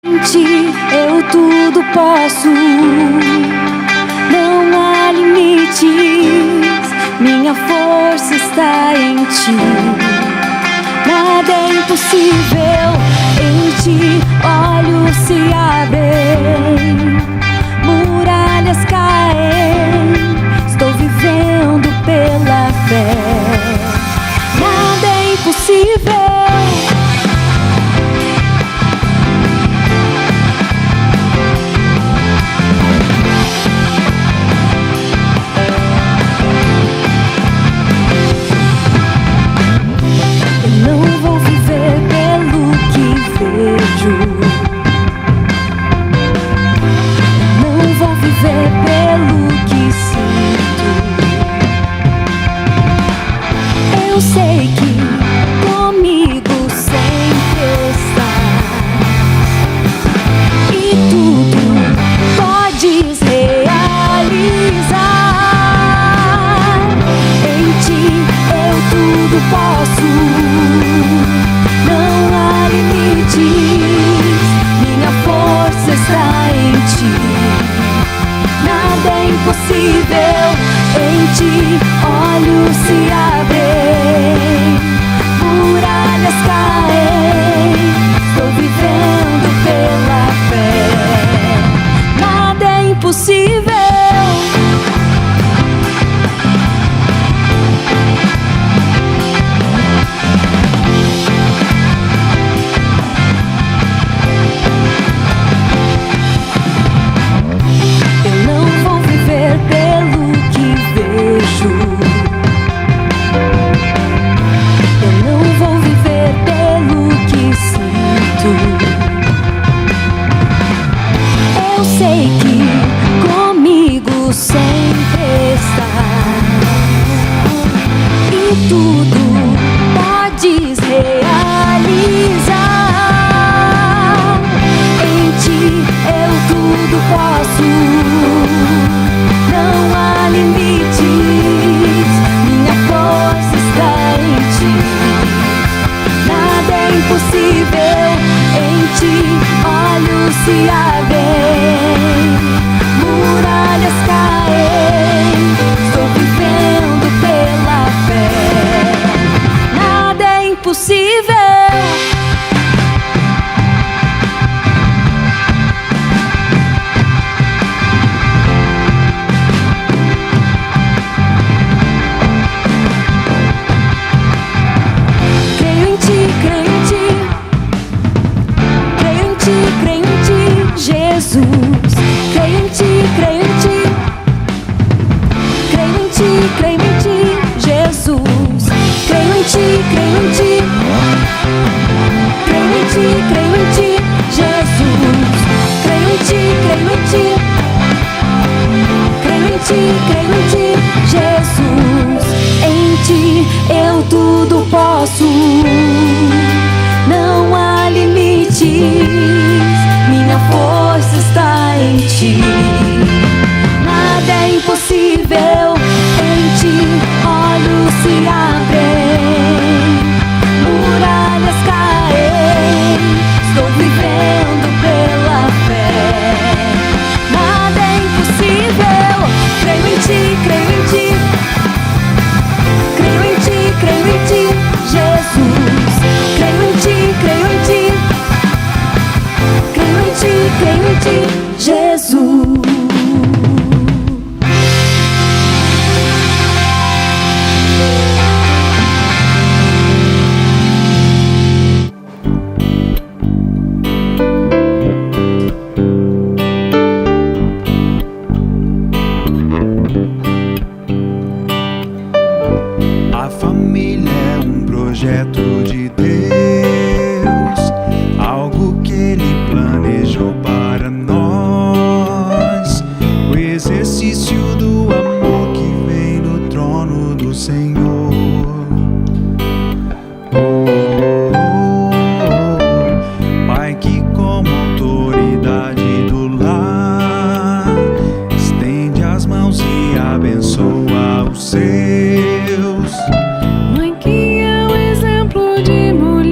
Em ti eu tudo posso, não há limites, minha força está em ti. Nada é impossível, em ti olhos se abrem, muralhas caem, estou vivendo pela fé. Nada é impossível. Não vou viver pelo que sinto. Eu sei que comigo sempre estás e tudo podes realizar. Em ti eu tudo posso, não há limites, minha força está em ti. Nada é impossível, em ti olhos se abrem, muralhas caem, estou vivendo pela fé. Nada é impossível. Eu sei que comigo sempre estás e tudo podes realizar. Em ti eu tudo posso, não há limites, minha força está em ti. Nada é impossível, em ti olhos se abrem, muralhas caem, estou vivendo pela fé. Nada é impossível. Jesus, creio em ti, creio em ti, creio em ti, creio em ti. Jesus, creio em ti, creio em ti, creio em ti, creio em ti. Jesus, creio em ti, creio em ti, creio em ti, creio em ti. Jesus, em ti eu tudo posso, não há limites, minha força está em ti. Nada é impossível, em ti olhos se abrem, muralhas caem, estou vivendo pela fé. Nada é impossível, creio em ti, creio em ti, creio em ti, creio em ti. Jesus, creio em ti, creio em ti, creio em ti, creio em ti. Jesus. A família é um projeto de Deus, algo que Ele planejou para nós. O exercício do amor que vem do trono do Senhor. Pai que como autoridade do lar estende as mãos e abençoa os seus. Mãe que é um exemplo de mulher.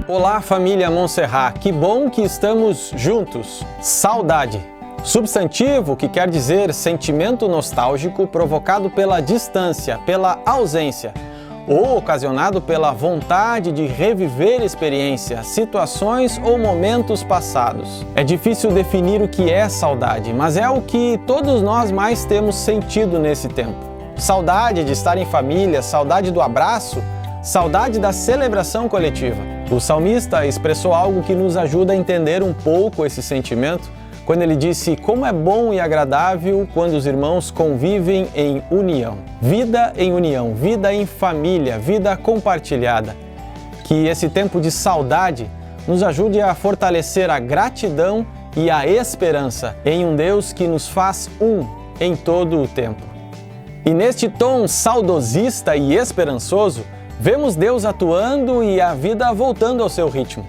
Olá, família Montserrat, que bom que estamos juntos. Saudade. Substantivo que quer dizer sentimento nostálgico provocado pela distância, pela ausência, ou ocasionado pela vontade de reviver experiências, situações ou momentos passados. É difícil definir o que é saudade, mas é o que todos nós mais temos sentido nesse tempo. Saudade de estar em família, saudade do abraço, saudade da celebração coletiva. O salmista expressou algo que nos ajuda a entender um pouco esse sentimento, quando ele disse como é bom e agradável quando os irmãos convivem em união. Vida em união, vida em família, vida compartilhada. Que esse tempo de saudade nos ajude a fortalecer a gratidão e a esperança em um Deus que nos faz um em todo o tempo. E neste tom saudosista e esperançoso, vemos Deus atuando e a vida voltando ao seu ritmo.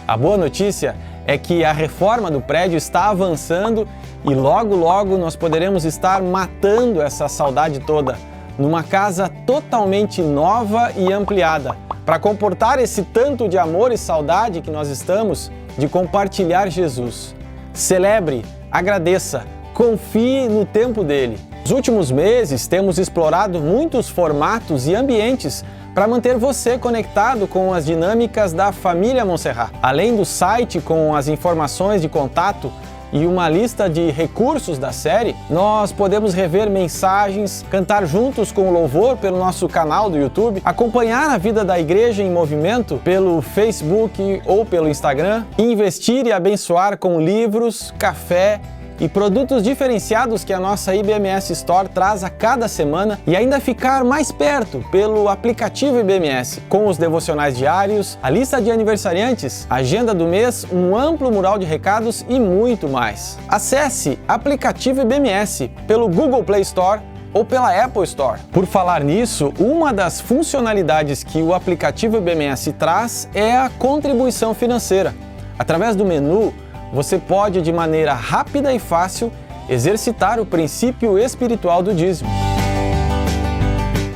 A boa notícia é que a reforma do prédio está avançando e logo nós poderemos estar matando essa saudade toda numa casa totalmente nova e ampliada, para comportar esse tanto de amor e saudade que nós estamos de compartilhar Jesus. Celebre, agradeça, confie no tempo dele. Nos últimos meses temos explorado muitos formatos e ambientes para manter você conectado com as dinâmicas da família Montserrat. Além do site com as informações de contato e uma lista de recursos da série, nós podemos rever mensagens, cantar juntos com o louvor pelo nosso canal do YouTube, acompanhar a vida da igreja em movimento pelo Facebook ou pelo Instagram, investir e abençoar com livros, café e produtos diferenciados que a nossa IBMS Store traz a cada semana e ainda ficar mais perto pelo aplicativo IBMS, com os devocionais diários, a lista de aniversariantes, agenda do mês, um amplo mural de recados e muito mais. Acesse aplicativo IBMS pelo Google Play Store ou pela Apple Store. Por falar nisso, uma das funcionalidades que o aplicativo IBMS traz é a contribuição financeira. Através do menu, você pode, de maneira rápida e fácil, exercitar o princípio espiritual do dízimo.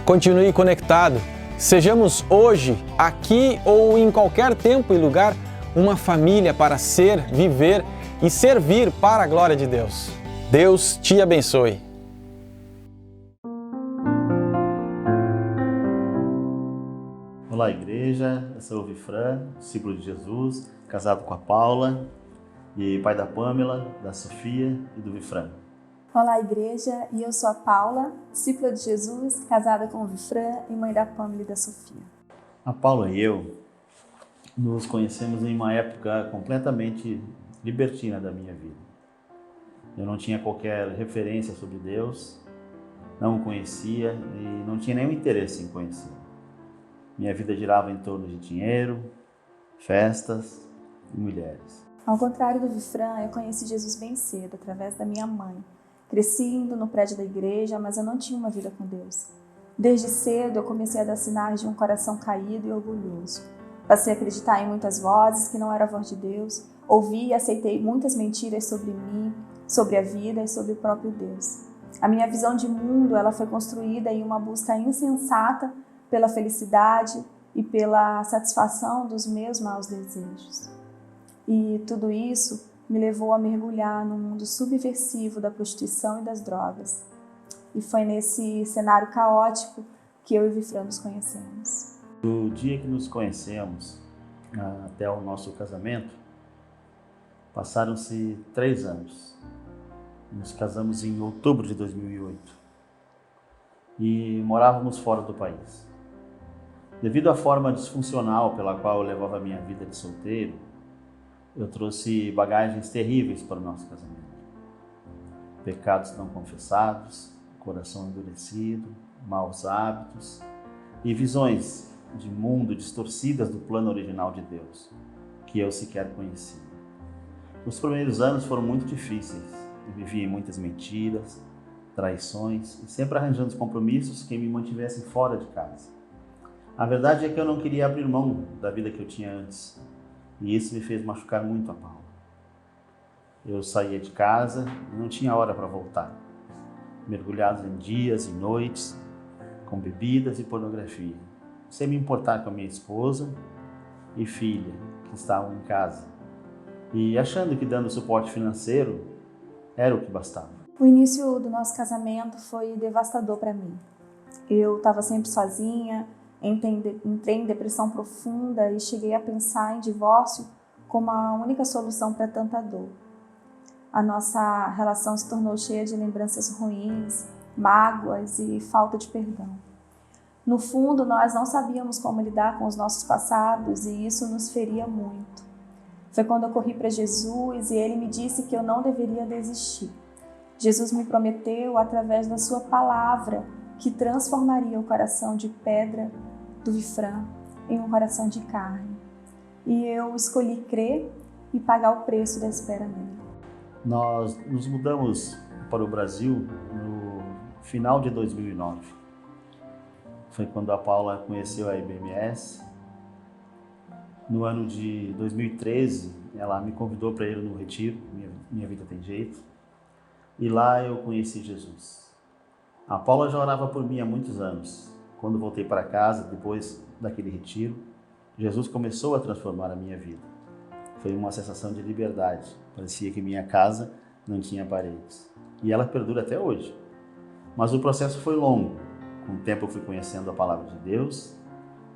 Continue conectado. Sejamos hoje, aqui ou em qualquer tempo e lugar, uma família para ser, viver e servir para a glória de Deus. Deus te abençoe. Olá, igreja. Eu sou o Vifran, discípulo de Jesus, casado com a Paula e pai da Pamela, da Sofia e do Vifran. Olá, igreja, e eu sou a Paula, discípula de Jesus, casada com o Vifran e mãe da Pamela e da Sofia. A Paula e eu nos conhecemos em uma época completamente libertina da minha vida. Eu não tinha qualquer referência sobre Deus, não o conhecia e não tinha nenhum interesse em conhecer. Minha vida girava em torno de dinheiro, festas e mulheres. Ao contrário do Vifran, eu conheci Jesus bem cedo, através da minha mãe. Cresci indo no prédio da igreja, mas eu não tinha uma vida com Deus. Desde cedo eu comecei a dar sinais de um coração caído e orgulhoso. Passei a acreditar em muitas vozes que não era a voz de Deus. Ouvi e aceitei muitas mentiras sobre mim, sobre a vida e sobre o próprio Deus. A minha visão de mundo ela foi construída em uma busca insensata pela felicidade e pela satisfação dos meus maus desejos. E tudo isso me levou a mergulhar no mundo subversivo da prostituição e das drogas. E foi nesse cenário caótico que eu e o Vifran nos conhecemos. Do dia que nos conhecemos até o nosso casamento, passaram-se 3 anos. Nos casamos em outubro de 2008 e morávamos fora do país. Devido à forma disfuncional pela qual eu levava a minha vida de solteiro, eu trouxe bagagens terríveis para o nosso casamento. Pecados não confessados, coração endurecido, maus hábitos e visões de mundo distorcidas do plano original de Deus, que eu sequer conhecia. Os primeiros anos foram muito difíceis. Eu vivia em muitas mentiras, traições e sempre arranjando compromissos que me mantivessem fora de casa. A verdade é que eu não queria abrir mão da vida que eu tinha antes. E isso me fez machucar muito a Paula. Eu saía de casa e não tinha hora para voltar, mergulhado em dias e noites, com bebidas e pornografia, sem me importar com a minha esposa e filha que estavam em casa e achando que dando suporte financeiro era o que bastava. O início do nosso casamento foi devastador para mim. Eu estava sempre sozinha, entrei em depressão profunda e cheguei a pensar em divórcio como a única solução para tanta dor. A nossa relação se tornou cheia de lembranças ruins, mágoas e falta de perdão. No fundo, nós não sabíamos como lidar com os nossos passados e isso nos feria muito. Foi quando eu corri para Jesus e ele me disse que eu não deveria desistir. Jesus me prometeu, através da sua palavra, que transformaria o coração de pedra do Vifran em um coração de carne. E eu escolhi crer e pagar o preço da espera nele. Nós nos mudamos para o Brasil no final de 2009. Foi quando a Paula conheceu a IBMS. No ano de 2013, ela me convidou para ir no retiro, Minha Vida Tem Jeito. E lá eu conheci Jesus. A Paula já orava por mim há muitos anos. Quando voltei para casa, depois daquele retiro, Jesus começou a transformar a minha vida. Foi uma sensação de liberdade. Parecia que minha casa não tinha paredes. E ela perdura até hoje. Mas o processo foi longo. Com o tempo eu fui conhecendo a palavra de Deus,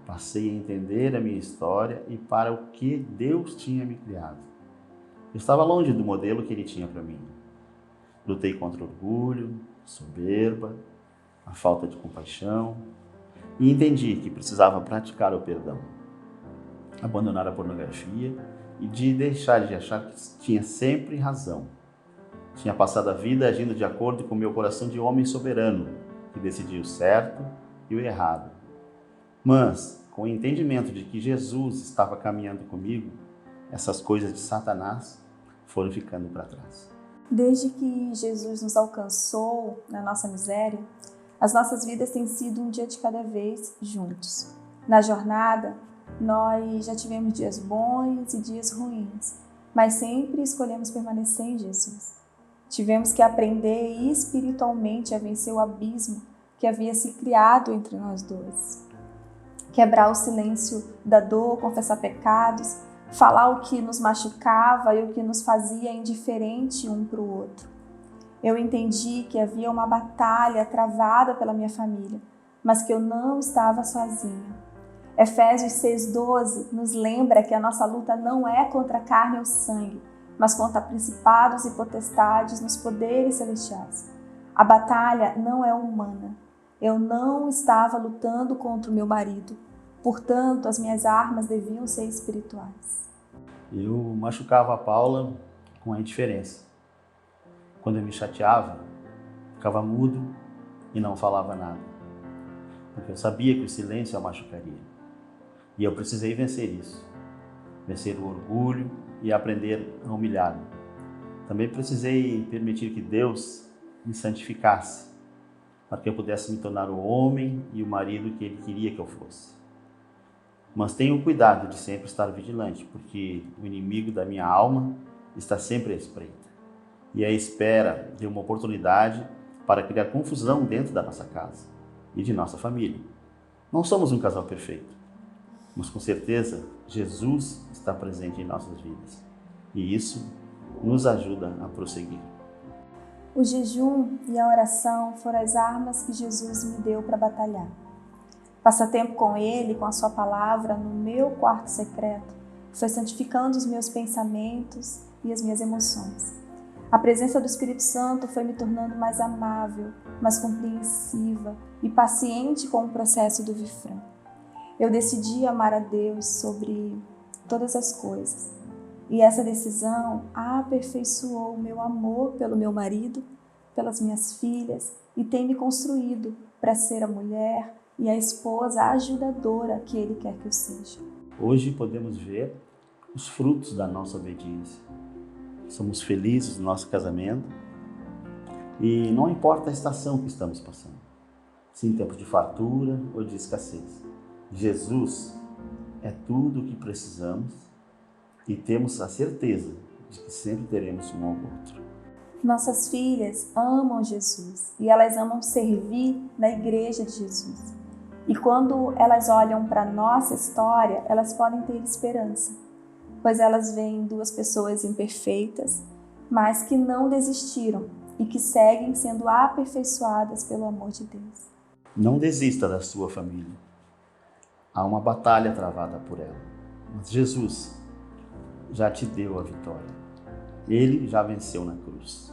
passei a entender a minha história e para o que Deus tinha me criado. Eu estava longe do modelo que Ele tinha para mim. Lutei contra o orgulho, soberba, a falta de compaixão e entendi que precisava praticar o perdão, abandonar a pornografia e de deixar de achar que tinha sempre razão. Tinha passado a vida agindo de acordo com o meu coração de homem soberano, que decidia o certo e o errado. Mas, com o entendimento de que Jesus estava caminhando comigo, essas coisas de Satanás foram ficando para trás. Desde que Jesus nos alcançou na nossa miséria, as nossas vidas têm sido um dia de cada vez juntos. Na jornada, nós já tivemos dias bons e dias ruins, mas sempre escolhemos permanecer em Jesus. Tivemos que aprender espiritualmente a vencer o abismo que havia se criado entre nós dois. Quebrar o silêncio da dor, confessar pecados, falar o que nos machucava e o que nos fazia indiferente um para o outro. Eu entendi que havia uma batalha travada pela minha família, mas que eu não estava sozinha. Efésios 6,12 nos lembra que a nossa luta não é contra a carne ou sangue, mas contra principados e potestades nos poderes celestiais. A batalha não é humana. Eu não estava lutando contra o meu marido, portanto, as minhas armas deviam ser espirituais. Eu machucava a Paula com a indiferença. Quando eu me chateava, ficava mudo e não falava nada, porque eu sabia que o silêncio a machucaria. E eu precisei vencer isso, vencer o orgulho e aprender a humilhar-me. Também precisei permitir que Deus me santificasse, para que eu pudesse me tornar o homem e o marido que Ele queria que eu fosse. Mas tenho cuidado de sempre estar vigilante, porque o inimigo da minha alma está sempre à espreita e à espera de uma oportunidade para criar confusão dentro da nossa casa e de nossa família. Não somos um casal perfeito, mas com certeza Jesus está presente em nossas vidas e isso nos ajuda a prosseguir. O jejum e a oração foram as armas que Jesus me deu para batalhar. Passar tempo com Ele, com a Sua palavra, no meu quarto secreto, foi santificando os meus pensamentos e as minhas emoções. A presença do Espírito Santo foi me tornando mais amável, mais compreensiva e paciente com o processo do Vifran. Eu decidi amar a Deus sobre todas as coisas. E essa decisão aperfeiçoou o meu amor pelo meu marido, pelas minhas filhas e tem me construído para ser a mulher e a esposa ajudadora que Ele quer que eu seja. Hoje podemos ver os frutos da nossa obediência. Somos felizes no nosso casamento e não importa a estação que estamos passando, se em tempos de fartura ou de escassez. Jesus é tudo o que precisamos e temos a certeza de que sempre teremos um ao outro. Nossas filhas amam Jesus e elas amam servir na igreja de Jesus. E quando elas olham para a nossa história, elas podem ter esperança, pois elas veem duas pessoas imperfeitas, mas que não desistiram e que seguem sendo aperfeiçoadas pelo amor de Deus. Não desista da sua família. Há uma batalha travada por ela, mas Jesus já te deu a vitória. Ele já venceu na cruz.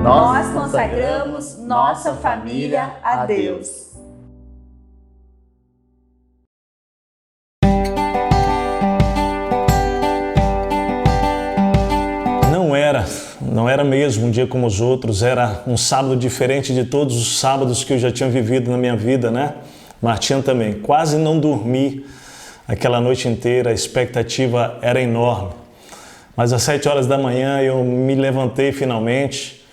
Nós consagramos nossa família a Deus. Não era mesmo um dia como os outros, era um sábado diferente de todos os sábados que eu já tinha vivido na minha vida, né? Martinha também. Quase não dormi aquela noite inteira, a expectativa era enorme. Mas às 7 horas da manhã eu me levantei finalmente.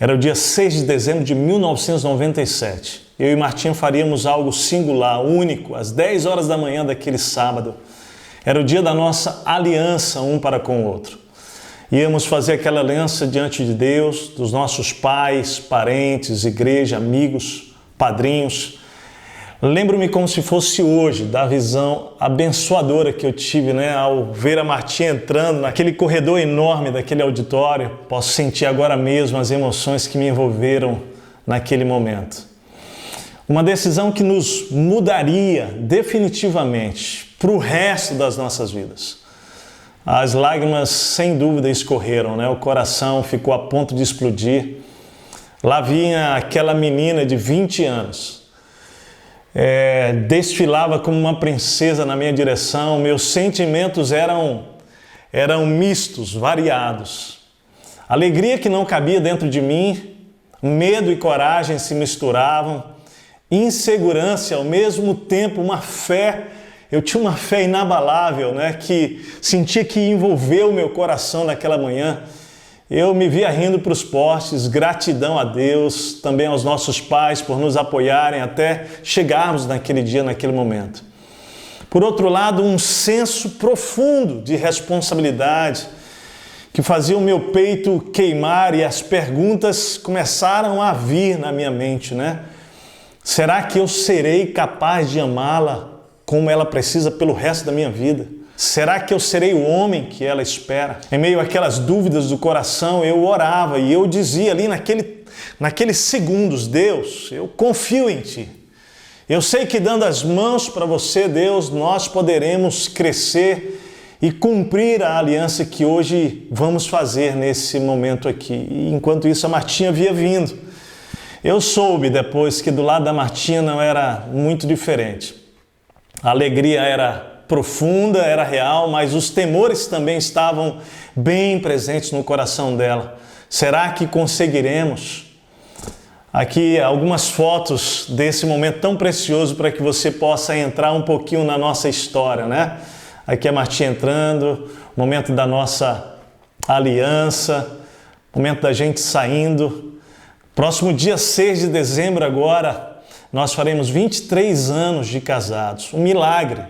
Era o dia 6 de dezembro de 1997. Eu e Martinha faríamos algo singular, único, às 10 horas da manhã daquele sábado. Era o dia da nossa aliança um para com o outro. Íamos fazer aquela aliança diante de Deus, dos nossos pais, parentes, igreja, amigos, padrinhos. Lembro-me como se fosse hoje, da visão abençoadora que eu tive, né, ao ver a Martinha entrando naquele corredor enorme daquele auditório. Posso sentir agora mesmo as emoções que me envolveram naquele momento. Uma decisão que nos mudaria definitivamente para o resto das nossas vidas. As lágrimas, sem dúvida, escorreram, né? O coração ficou a ponto de explodir. Lá vinha aquela menina de 20 anos. Desfilava como uma princesa na minha direção. Meus sentimentos eram mistos, variados. Alegria que não cabia dentro de mim, medo e coragem se misturavam. Insegurança, ao mesmo tempo, uma fé. Eu tinha uma fé inabalável, né, que sentia que envolveu o meu coração naquela manhã. Eu me via rindo para os postes, gratidão a Deus, também aos nossos pais por nos apoiarem até chegarmos naquele dia, naquele momento. Por outro lado, um senso profundo de responsabilidade que fazia o meu peito queimar e as perguntas começaram a vir na minha mente, né? Será que eu serei capaz de amá-la como ela precisa pelo resto da minha vida? Será que eu serei o homem que ela espera? Em meio àquelas dúvidas do coração, eu orava e eu dizia ali naqueles segundos: Deus, eu confio em Ti. Eu sei que dando as mãos para você, Deus, nós poderemos crescer e cumprir a aliança que hoje vamos fazer nesse momento aqui. E enquanto isso, a Martinha havia vindo. Eu soube depois que do lado da Martinha não era muito diferente. A alegria era profunda, era real, mas os temores também estavam bem presentes no coração dela. Será que conseguiremos? Aqui algumas fotos desse momento tão precioso para que você possa entrar um pouquinho na nossa história, né? Aqui a Martinha entrando, momento da nossa aliança, momento da gente saindo. Próximo dia 6 de dezembro agora, nós faremos 23 anos de casados. Um milagre.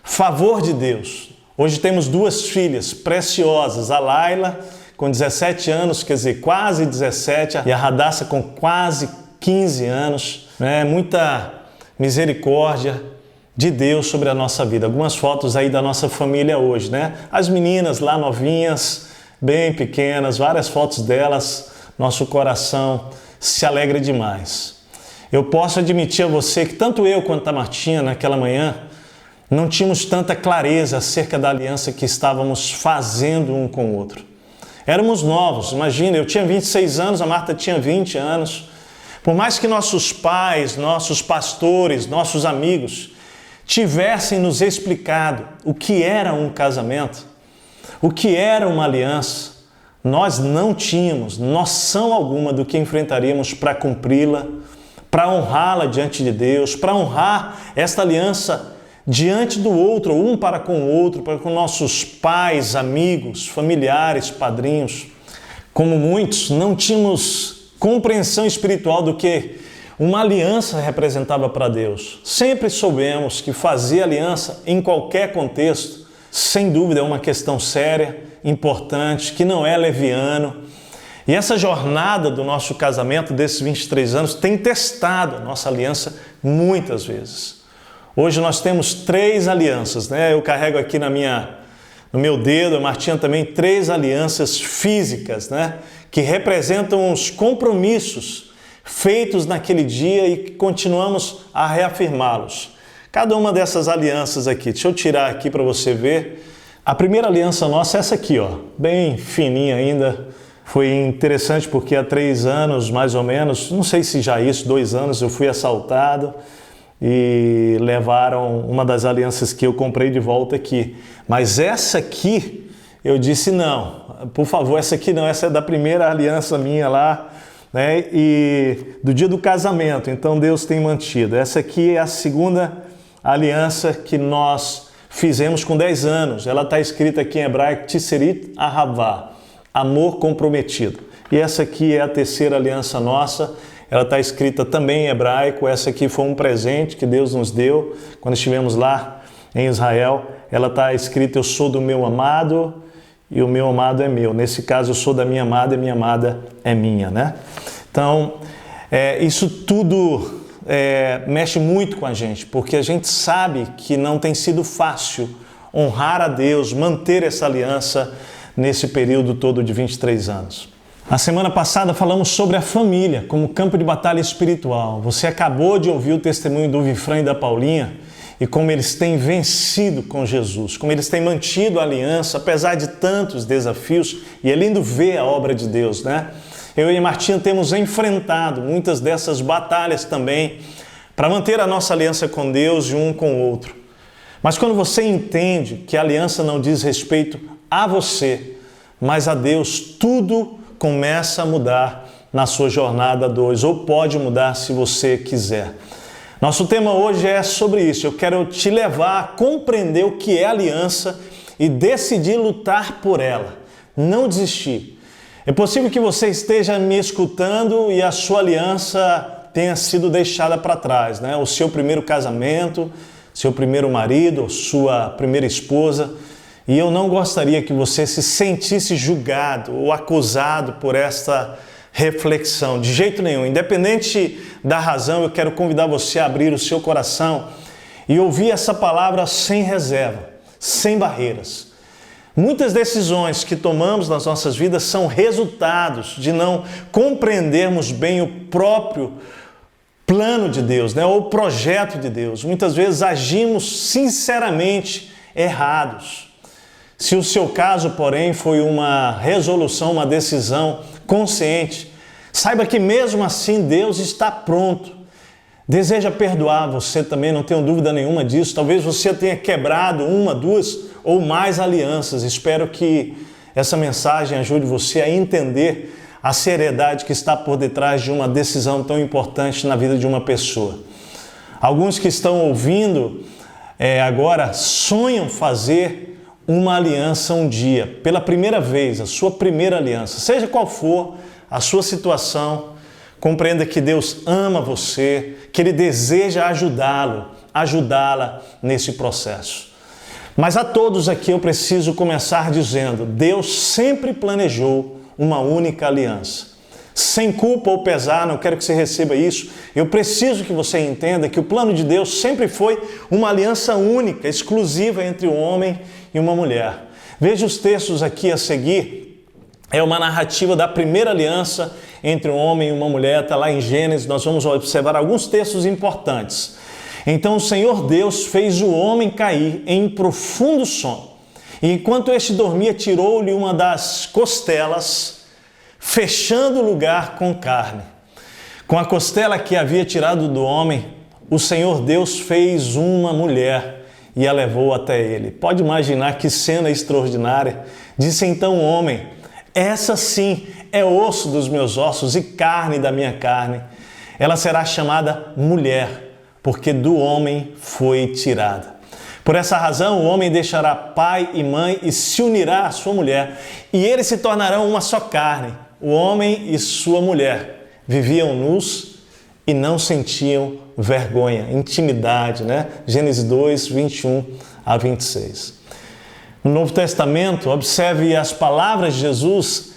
Favor de Deus. Hoje temos 2 filhas preciosas. A Laila, com 17 anos, quer dizer, quase 17. E a Radassa, com quase 15 anos. Muita misericórdia de Deus sobre a nossa vida. Algumas fotos aí da nossa família hoje, né? As meninas lá novinhas, bem pequenas, várias fotos delas. Nosso coração se alegra demais. Eu posso admitir a você que tanto eu quanto a Martinha naquela manhã não tínhamos tanta clareza acerca da aliança que estávamos fazendo um com o outro. Éramos novos, imagina, eu tinha 26 anos, a Marta tinha 20 anos. Por mais que nossos pais, nossos pastores, nossos amigos tivessem nos explicado o que era um casamento, o que era uma aliança, nós não tínhamos noção alguma do que enfrentaríamos para cumpri-la, para honrá-la diante de Deus, para honrar esta aliança diante do outro, um para com o outro, para com nossos pais, amigos, familiares, padrinhos. Como muitos, não tínhamos compreensão espiritual do que uma aliança representava para Deus. Sempre soubemos que fazer aliança em qualquer contexto, sem dúvida, é uma questão séria, importante, que não é leviano. E essa jornada do nosso casamento, desses 23 anos, tem testado a nossa aliança muitas vezes. Hoje nós temos 3 alianças, né? Eu carrego aqui no meu dedo, a Martinha também, 3 alianças físicas, né? Que representam os compromissos feitos naquele dia e que continuamos a reafirmá-los. Cada uma dessas alianças aqui, deixa eu tirar aqui para você ver. A primeira aliança nossa é essa aqui, ó, bem fininha ainda. Foi interessante porque há 3 anos, mais ou menos, não sei se já isso, 2 anos, eu fui assaltado e levaram uma das alianças que eu comprei de volta aqui. Mas essa aqui, eu disse não, por favor, essa aqui não, essa é da primeira aliança minha lá, né? E do dia do casamento, então Deus tem mantido. Essa aqui é a segunda aliança que nós fizemos com 10 anos. Ela está escrita aqui em hebraico, Tisserit Ahavá, amor comprometido. E essa aqui é a terceira aliança nossa. Ela está escrita também em hebraico. Essa aqui foi um presente que Deus nos deu quando estivemos lá em Israel. Ela está escrita, eu sou do meu amado e o meu amado é meu. Nesse caso, eu sou da minha amada e minha amada é minha, né? Então, isso tudo mexe muito com a gente, porque a gente sabe que não tem sido fácil honrar a Deus, manter essa aliança nesse período todo de 23 anos. Na semana passada falamos sobre a família como campo de batalha espiritual. Você acabou de ouvir o testemunho do Vifran e da Paulinha e como eles têm vencido com Jesus, como eles têm mantido a aliança, apesar de tantos desafios, e é lindo ver a obra de Deus, né? Eu e a Martinha temos enfrentado muitas dessas batalhas também para manter a nossa aliança com Deus e um com o outro. Mas quando você entende que a aliança não diz respeito a você, mas a Deus, tudo começa a mudar na sua jornada a 2, ou pode mudar se você quiser. Nosso tema hoje é sobre isso. Eu quero te levar a compreender o que é aliança e decidir lutar por ela, não desistir. É possível que você esteja me escutando e a sua aliança tenha sido deixada para trás, né? O seu primeiro casamento, seu primeiro marido, sua primeira esposa. E eu não gostaria que você se sentisse julgado ou acusado por esta reflexão, de jeito nenhum. Independente da razão, eu quero convidar você a abrir o seu coração e ouvir essa palavra sem reserva, sem barreiras. Muitas decisões que tomamos nas nossas vidas são resultados de não compreendermos bem o próprio plano de Deus, né? Ou o projeto de Deus. Muitas vezes agimos sinceramente errados. Se o seu caso, porém, foi uma resolução, uma decisão consciente, saiba que mesmo assim Deus está pronto. Deseja perdoar você também, não tenho dúvida nenhuma disso. Talvez você tenha quebrado 1, 2 ou mais alianças. Espero que essa mensagem ajude você a entender a seriedade que está por detrás de uma decisão tão importante na vida de uma pessoa. Alguns que estão ouvindo agora sonham fazer uma aliança um dia, pela primeira vez, a sua primeira aliança. Seja qual for a sua situação, compreenda que Deus ama você, que Ele deseja ajudá-la nesse processo. Mas a todos aqui eu preciso começar dizendo, Deus sempre planejou uma única aliança. Sem culpa ou pesar, não quero que você receba isso. Eu preciso que você entenda que o plano de Deus sempre foi uma aliança única, exclusiva entre um homem e uma mulher. Veja os textos aqui a seguir. É uma narrativa da primeira aliança entre um homem e uma mulher. Está lá em Gênesis, nós vamos observar alguns textos importantes. Então o Senhor Deus fez o homem cair em profundo sono. E enquanto este dormia, tirou-lhe uma das costelas, fechando o lugar com carne. Com a costela que havia tirado do homem, o Senhor Deus fez uma mulher e a levou até ele. Pode imaginar que cena extraordinária. Disse então o homem, essa sim é osso dos meus ossos e carne da minha carne. Ela será chamada mulher, porque do homem foi tirada. Por essa razão, o homem deixará pai e mãe e se unirá à sua mulher, e eles se tornarão uma só carne. O homem e sua mulher viviam nus e não sentiam vergonha, intimidade, né? Gênesis 2, 21 a 26. No Novo Testamento, observe as palavras de Jesus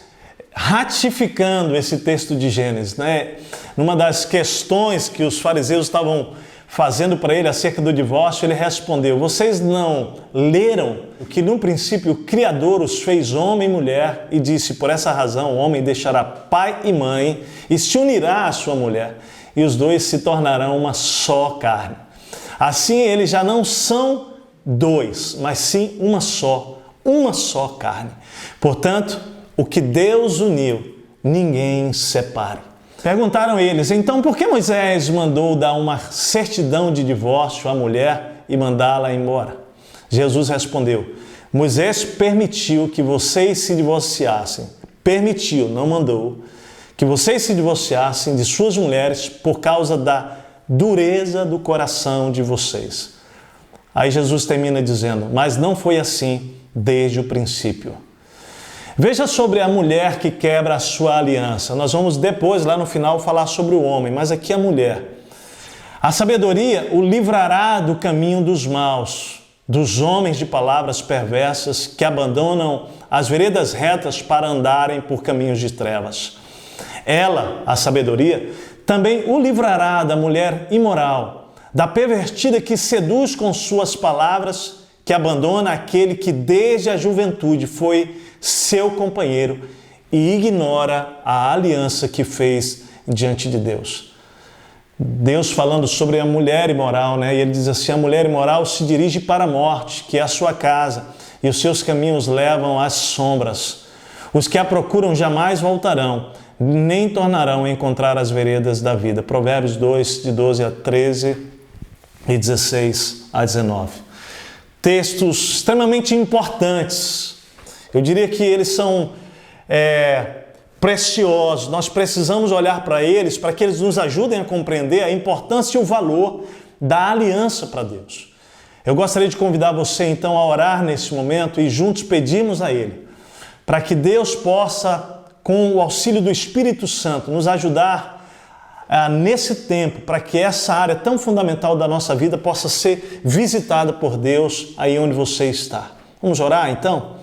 ratificando esse texto de Gênesis, né? Numa das questões que os fariseus estavam fazendo para ele acerca do divórcio, ele respondeu: vocês não leram que no princípio o Criador os fez homem e mulher e disse: por essa razão o homem deixará pai e mãe e se unirá à sua mulher e os dois se tornarão uma só carne. Assim eles já não são dois, mas sim uma só carne. Portanto, o que Deus uniu, ninguém separe. Perguntaram eles: então por que Moisés mandou dar uma certidão de divórcio à mulher e mandá-la embora? Jesus respondeu: Moisés permitiu que vocês se divorciassem. Permitiu, não mandou, que vocês se divorciassem de suas mulheres por causa da dureza do coração de vocês. Aí Jesus termina dizendo: mas não foi assim desde o princípio. Veja sobre a mulher que quebra a sua aliança. Nós vamos depois, lá no final, falar sobre o homem, mas aqui a mulher. A sabedoria o livrará do caminho dos maus, dos homens de palavras perversas que abandonam as veredas retas para andarem por caminhos de trevas. Ela, a sabedoria, também o livrará da mulher imoral, da pervertida que seduz com suas palavras, que abandona aquele que desde a juventude foi seu companheiro e ignora a aliança que fez diante de Deus. Deus falando sobre a mulher imoral, né? E ele diz assim: a mulher imoral se dirige para a morte, que é a sua casa, e os seus caminhos levam às sombras. Os que a procuram jamais voltarão, nem tornarão a encontrar as veredas da vida. Provérbios 2, de 12 a 13 e 16 a 19. Textos extremamente importantes. Eu diria que eles são preciosos. Nós precisamos olhar para eles para que eles nos ajudem a compreender a importância e o valor da aliança para Deus. Eu gostaria de convidar você então a orar nesse momento e juntos pedirmos a Ele para que Deus possa, com o auxílio do Espírito Santo, nos ajudar nesse tempo, para que essa área tão fundamental da nossa vida possa ser visitada por Deus aí onde você está. Vamos orar então?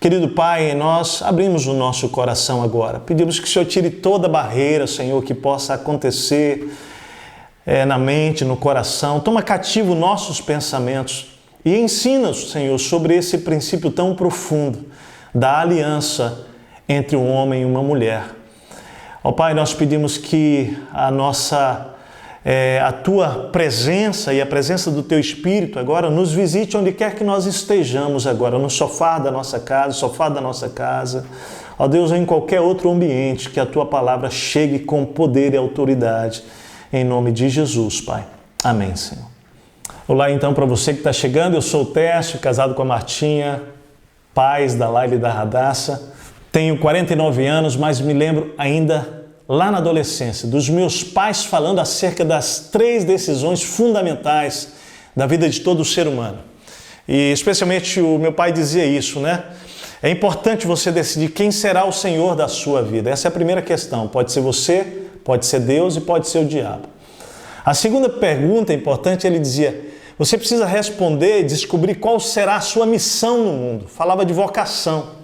Querido Pai, nós abrimos o nosso coração agora. Pedimos que o Senhor tire toda barreira, Senhor, que possa acontecer na mente, no coração. Toma cativo nossos pensamentos e ensina-nos, Senhor, sobre esse princípio tão profundo da aliança entre um homem e uma mulher. Ó Pai, nós pedimos que a Tua presença e a presença do Teu Espírito agora nos visite onde quer que nós estejamos agora, no sofá da nossa casa, ó Deus, ou em qualquer outro ambiente, que a Tua palavra chegue com poder e autoridade, em nome de Jesus, Pai. Amém, Senhor. Olá então para você que está chegando, eu sou o Tércio, casado com a Martinha, pais da Laila e da Radassa. Tenho 49 anos, mas me lembro ainda lá na adolescência dos meus pais falando acerca das 3 decisões fundamentais da vida de todo ser humano. E especialmente o meu pai dizia isso, né? É importante você decidir quem será o Senhor da sua vida. Essa é a primeira questão. Pode ser você, pode ser Deus e pode ser o diabo. A segunda pergunta importante, ele dizia: você precisa responder e descobrir qual será a sua missão no mundo. Falava de vocação.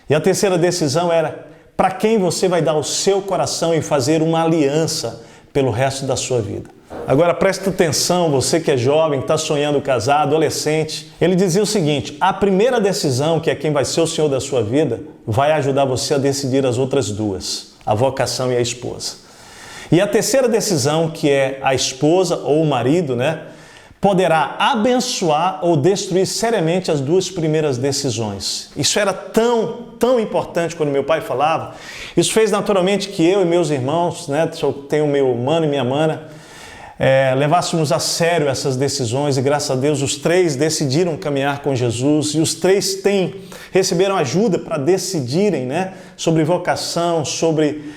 E a terceira decisão era para quem você vai dar o seu coração e fazer uma aliança pelo resto da sua vida. Agora presta atenção, você que é jovem, está sonhando casar, adolescente. Ele dizia o seguinte: a primeira decisão, que é quem vai ser o Senhor da sua vida, vai ajudar você a decidir as outras 2, a vocação e a esposa. E a terceira decisão, que é a esposa ou o marido, né, poderá abençoar ou destruir seriamente as 2 primeiras decisões. Isso era tão importante quando meu pai falava. Isso fez naturalmente que eu e meus irmãos, né, eu tenho meu mano e minha mana, levássemos a sério essas decisões, e graças a Deus os 3 decidiram caminhar com Jesus, e os 3 receberam ajuda para decidirem, né, sobre vocação, sobre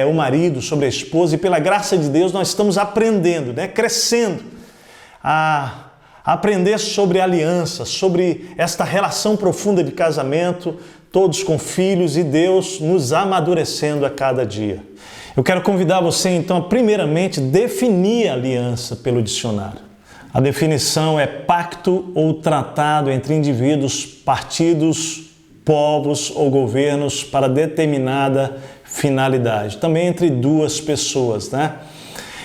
o marido, sobre a esposa, e pela graça de Deus nós estamos aprendendo, né, crescendo, a aprender sobre aliança, sobre esta relação profunda de casamento, todos com filhos, e Deus nos amadurecendo a cada dia. Eu quero convidar você então a primeiramente definir a aliança pelo dicionário. A definição é pacto ou tratado entre indivíduos, partidos povos ou governos para determinada finalidade. Também entre duas pessoas, né?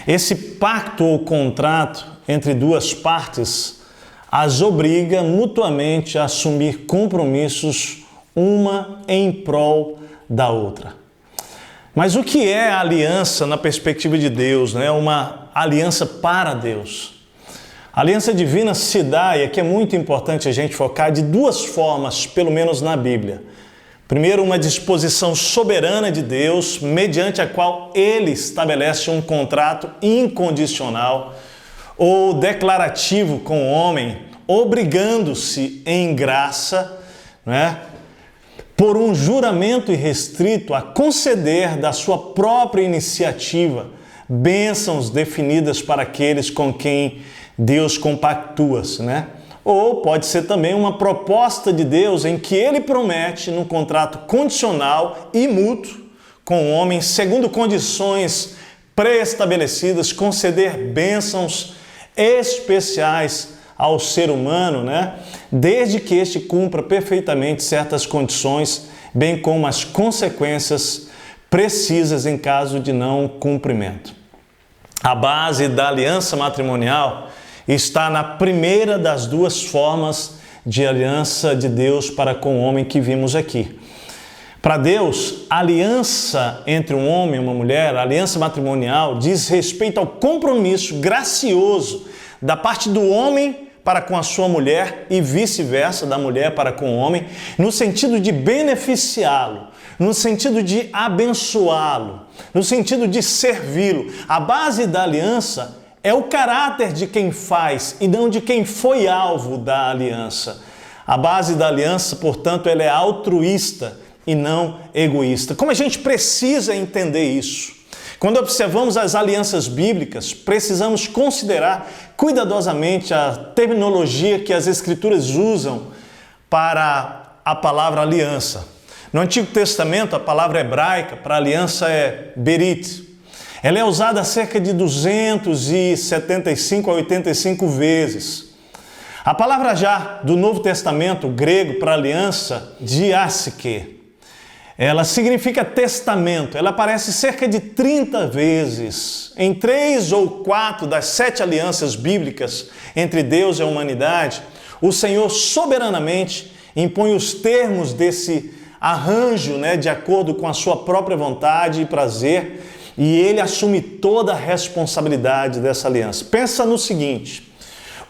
Esse pacto ou contrato entre duas partes as obriga mutuamente a assumir compromissos uma em prol da outra. Mas o que é a aliança na perspectiva de Deus, né? Uma aliança para Deus. A aliança divina se dá, e aqui é muito importante a gente focar, de duas formas, pelo menos na Bíblia. Primeiro, uma disposição soberana de Deus, mediante a qual Ele estabelece um contrato incondicional ou declarativo com o homem, obrigando-se em graça, né, por um juramento irrestrito a conceder da sua própria iniciativa bênçãos definidas para aqueles com quem Deus compactua-se, né? Ou pode ser também uma proposta de Deus em que Ele promete, num contrato condicional e mútuo com o homem, segundo condições pré-estabelecidas, conceder bênçãos especiais ao ser humano, né? Desde que este cumpra perfeitamente certas condições, bem como as consequências precisas em caso de não cumprimento. A base da aliança matrimonial está na primeira das duas formas de aliança de Deus para com o homem que vimos aqui. Para Deus, a aliança entre um homem e uma mulher, a aliança matrimonial, diz respeito ao compromisso gracioso da parte do homem para com a sua mulher e vice-versa, da mulher para com o homem, no sentido de beneficiá-lo, no sentido de abençoá-lo, no sentido de servi-lo. A base da aliança é o caráter de quem faz e não de quem foi alvo da aliança. A base da aliança, portanto, ela é altruísta e não egoísta. Como a gente precisa entender isso? Quando observamos as alianças bíblicas, precisamos considerar cuidadosamente a terminologia que as Escrituras usam para a palavra aliança. No Antigo Testamento, a palavra hebraica para aliança é berit. Ela é usada cerca de 275 a 85 vezes. A palavra já do Novo Testamento, grego, para aliança, diassike, ela significa testamento. Ela aparece cerca de 30 vezes em 3 ou 4 das 7 alianças bíblicas entre Deus e a humanidade. O Senhor soberanamente impõe os termos desse arranjo, né, de acordo com a sua própria vontade e prazer, e Ele assume toda a responsabilidade dessa aliança. Pensa no seguinte: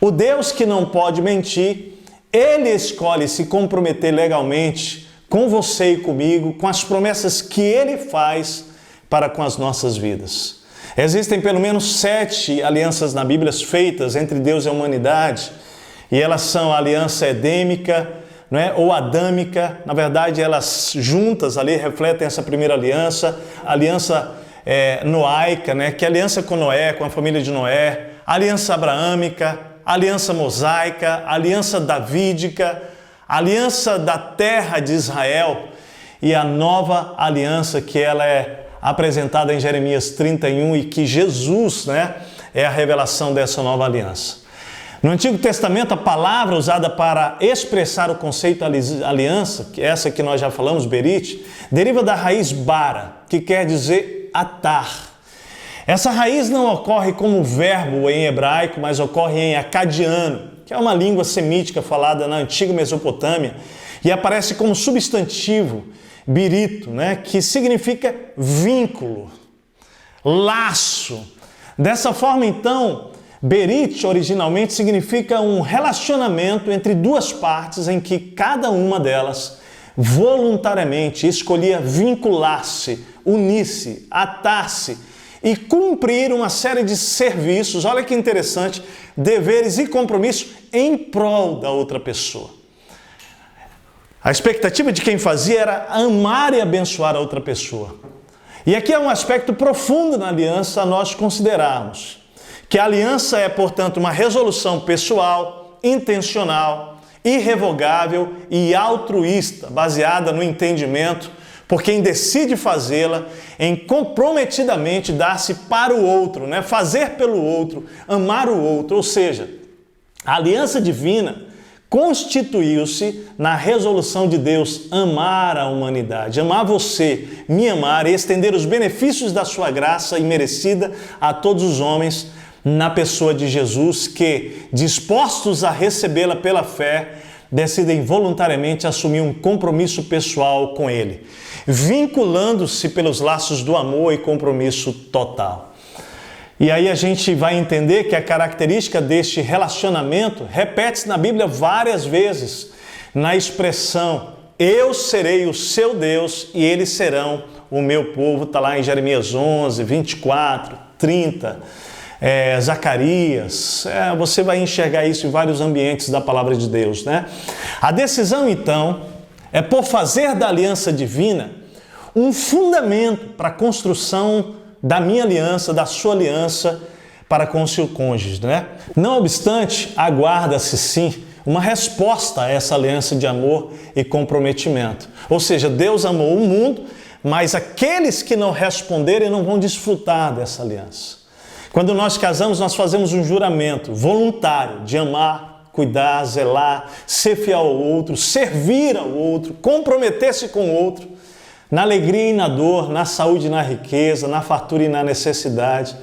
o Deus que não pode mentir, Ele escolhe se comprometer legalmente com você e comigo, com as promessas que Ele faz para com as nossas vidas. Existem pelo menos 7 alianças na Bíblia feitas entre Deus e a humanidade, e elas são a aliança edêmica, não é? Ou adâmica. Na verdade, elas juntas ali refletem essa primeira aliança, a aliança noaica, né? Que é a aliança com Noé, com a família de Noé, a aliança abraâmica, a aliança mosaica, a aliança davídica, a aliança da terra de Israel e a nova aliança que ela é apresentada em Jeremias 31 e que Jesus, né, é a revelação dessa nova aliança. No Antigo Testamento, a palavra usada para expressar o conceito aliança, que é essa que nós já falamos, berit, deriva da raiz bara, que quer dizer atar. Essa raiz não ocorre como verbo em hebraico, mas ocorre em acadiano, que é uma língua semítica falada na antiga Mesopotâmia, e aparece como substantivo, birito, né, que significa vínculo, laço. Dessa forma, então, berit originalmente significa um relacionamento entre duas partes em que cada uma delas voluntariamente escolhia vincular-se, unir-se, atar-se e cumprir uma série de serviços, olha que interessante, deveres e compromissos em prol da outra pessoa. A expectativa de quem fazia era amar e abençoar a outra pessoa. E aqui é um aspecto profundo na aliança a nós considerarmos, que a aliança é, portanto, uma resolução pessoal, intencional, irrevogável e altruísta, baseada no entendimento por quem decide fazê-la, em comprometidamente dar-se para o outro, né? Fazer pelo outro, amar o outro. Ou seja, a aliança divina constituiu-se na resolução de Deus amar a humanidade, amar você, me amar e estender os benefícios da sua graça imerecida a todos os homens na pessoa de Jesus que, dispostos a recebê-la pela fé, decidem voluntariamente assumir um compromisso pessoal com Ele, vinculando-se pelos laços do amor e compromisso total. E aí a gente vai entender que a característica deste relacionamento repete-se na Bíblia várias vezes, na expressão, eu serei o seu Deus e eles serão o meu povo, está lá em Jeremias 11, 24, 30, Zacarias, você vai enxergar isso em vários ambientes da palavra de Deus, né? A decisão, então, é por fazer da aliança divina um fundamento para a construção da minha aliança, da sua aliança para com o seu cônjuge, né? Não obstante, aguarda-se sim uma resposta a essa aliança de amor e comprometimento. Ou seja, Deus amou o mundo, mas aqueles que não responderem não vão desfrutar dessa aliança. Quando nós casamos, nós fazemos um juramento voluntário de amar, cuidar, zelar, ser fiel ao outro, servir ao outro, comprometer-se com o outro, na alegria e na dor, na saúde e na riqueza, na fartura e na necessidade.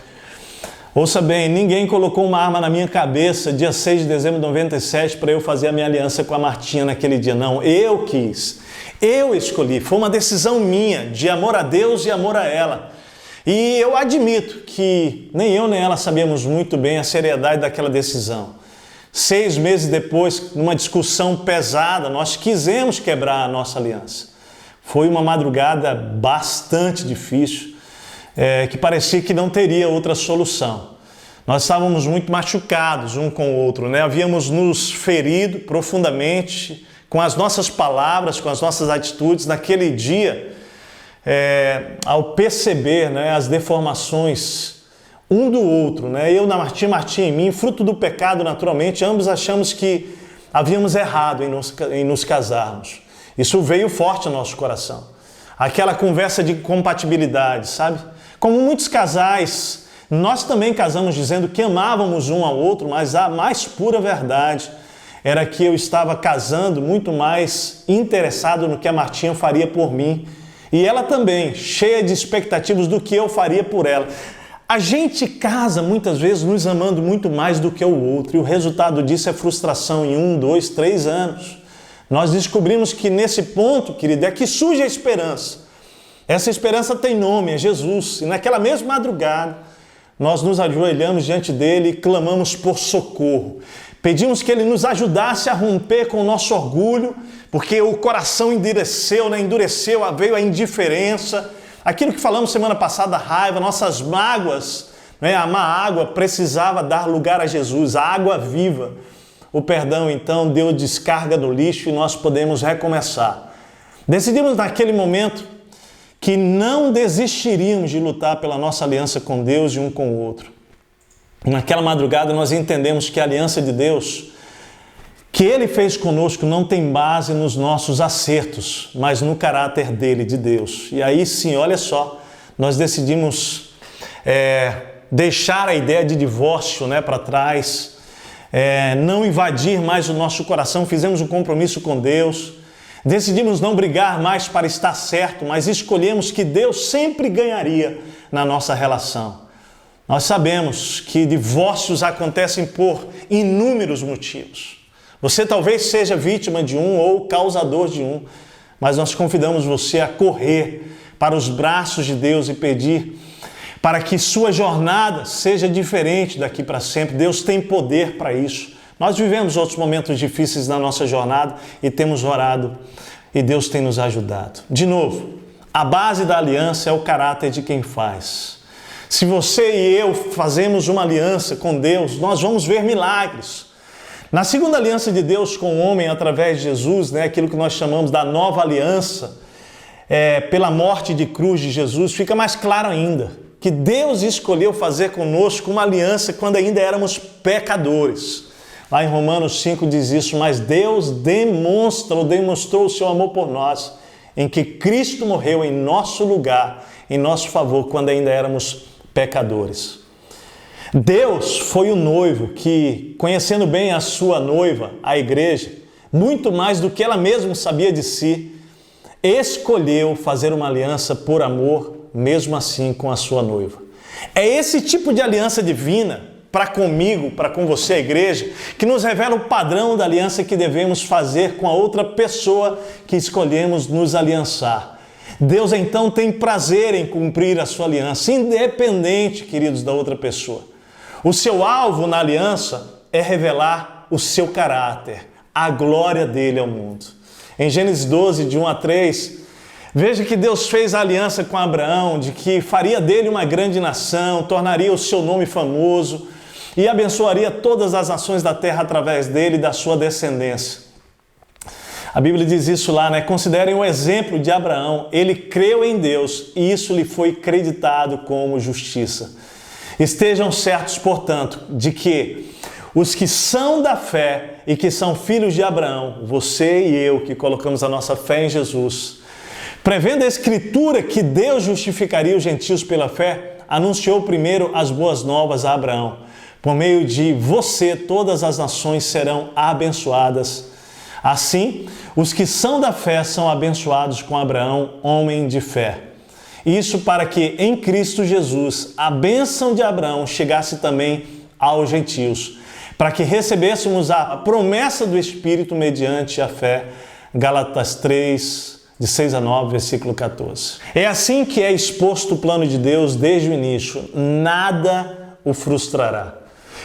Ouça bem, ninguém colocou uma arma na minha cabeça dia 6 de dezembro de 97 para eu fazer a minha aliança com a Martinha naquele dia. Não, eu quis, eu escolhi. Foi uma decisão minha de amor a Deus e amor a ela. E eu admito que nem eu nem ela sabíamos muito bem a seriedade daquela decisão. 6 meses depois, numa discussão pesada, nós quisemos quebrar a nossa aliança. Foi uma madrugada bastante difícil, que parecia que não teria outra solução. Nós estávamos muito machucados um com o outro, né? Havíamos nos ferido profundamente com as nossas palavras, com as nossas atitudes naquele dia. Ao perceber, né, as deformações um do outro, né, eu na Martinha, Martinha em mim, fruto do pecado naturalmente, ambos achamos que havíamos errado em nos casarmos. Isso veio forte ao nosso coração. Aquela conversa de compatibilidade, sabe? Como muitos casais, nós também casamos dizendo que amávamos um ao outro, mas a mais pura verdade era que eu estava casando muito mais interessado no que a Martinha faria por mim. E ela também, cheia de expectativas do que eu faria por ela. A gente casa muitas vezes nos amando muito mais do que o outro. E o resultado disso é frustração em 1, 2, 3 anos. Nós descobrimos que nesse ponto, querido, é que surge a esperança. Essa esperança tem nome, é Jesus. E naquela mesma madrugada, nós nos ajoelhamos diante dele e clamamos por socorro. Pedimos que ele nos ajudasse a romper com o nosso orgulho, porque o coração endureceu, veio a indiferença. Aquilo que falamos semana passada, a raiva, nossas mágoas, né? A má água precisava dar lugar a Jesus, a água viva. O perdão, então, deu descarga no lixo e nós podemos recomeçar. Decidimos naquele momento que não desistiríamos de lutar pela nossa aliança com Deus e um com o outro. Naquela madrugada nós entendemos que a aliança de Deus, que Ele fez conosco, não tem base nos nossos acertos, mas no caráter dele, de Deus. E aí sim, olha só, nós decidimos deixar a ideia de divórcio, né, para trás, não invadir mais o nosso coração, fizemos um compromisso com Deus, decidimos não brigar mais para estar certo, mas escolhemos que Deus sempre ganharia na nossa relação. Nós sabemos que divórcios acontecem por inúmeros motivos. Você talvez seja vítima de um ou causador de um, mas nós convidamos você a correr para os braços de Deus e pedir para que sua jornada seja diferente daqui para sempre. Deus tem poder para isso. Nós vivemos outros momentos difíceis na nossa jornada e temos orado e Deus tem nos ajudado. De novo, a base da aliança é o caráter de quem faz. Se você e eu fazemos uma aliança com Deus, nós vamos ver milagres. Na segunda aliança de Deus com o homem através de Jesus, né, aquilo que nós chamamos da nova aliança, pela morte de cruz de Jesus, fica mais claro ainda que Deus escolheu fazer conosco uma aliança quando ainda éramos pecadores. Lá em Romanos 5 diz isso, mas Deus demonstrou o seu amor por nós, em que Cristo morreu em nosso lugar, em nosso favor, quando ainda éramos pecadores. Deus foi o noivo que, conhecendo bem a sua noiva, a igreja, muito mais do que ela mesma sabia de si, escolheu fazer uma aliança por amor, mesmo assim com a sua noiva. É esse tipo de aliança divina, para comigo, para com você, a igreja, que nos revela o padrão da aliança que devemos fazer com a outra pessoa que escolhemos nos aliançar. Deus então tem prazer em cumprir a sua aliança, independente, queridos, da outra pessoa. O seu alvo na aliança é revelar o seu caráter, a glória dele ao mundo. Em Gênesis 12, de 1 a 3, veja que Deus fez a aliança com Abraão, de que faria dele uma grande nação, tornaria o seu nome famoso e abençoaria todas as nações da terra através dele e da sua descendência. A Bíblia diz isso lá, né? Considerem o exemplo de Abraão. Ele creu em Deus e isso lhe foi creditado como justiça. Estejam certos, portanto, de que os que são da fé e que são filhos de Abraão, você e eu que colocamos a nossa fé em Jesus, prevendo a Escritura que Deus justificaria os gentios pela fé, anunciou primeiro as boas novas a Abraão. Por meio de você, todas as nações serão abençoadas. Assim, os que são da fé são abençoados com Abraão, homem de fé. Isso para que em Cristo Jesus a bênção de Abraão chegasse também aos gentios, para que recebêssemos a promessa do Espírito mediante a fé. Gálatas 3, de 6 a 9, versículo 14. É assim que é exposto o plano de Deus desde o início. Nada o frustrará.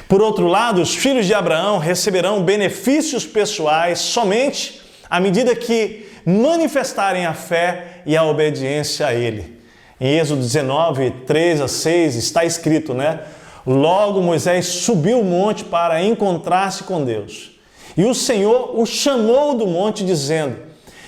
Por outro lado, os filhos de Abraão receberão benefícios pessoais somente à medida que manifestarem a fé e a obediência a Ele. Em Êxodo 19, 3 a 6, está escrito, né? Logo Moisés subiu o monte para encontrar-se com Deus. E o Senhor o chamou do monte dizendo: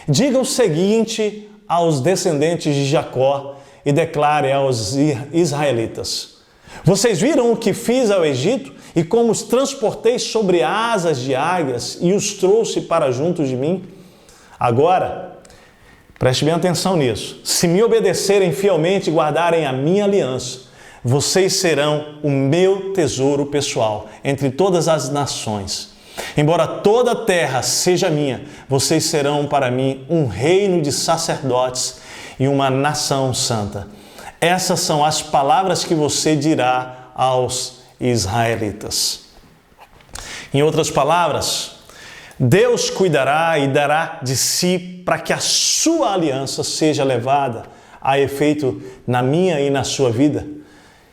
diga o seguinte aos descendentes de Jacó e declare aos israelitas: vocês viram o que fiz ao Egito e como os transportei sobre asas de águias e os trouxe para junto de mim? Agora, preste bem atenção nisso. Se me obedecerem fielmente e guardarem a minha aliança, vocês serão o meu tesouro pessoal entre todas as nações. Embora toda a terra seja minha, vocês serão para mim um reino de sacerdotes e uma nação santa. Essas são as palavras que você dirá aos israelitas. Em outras palavras, Deus cuidará e dará de si para que a sua aliança seja levada a efeito na minha e na sua vida,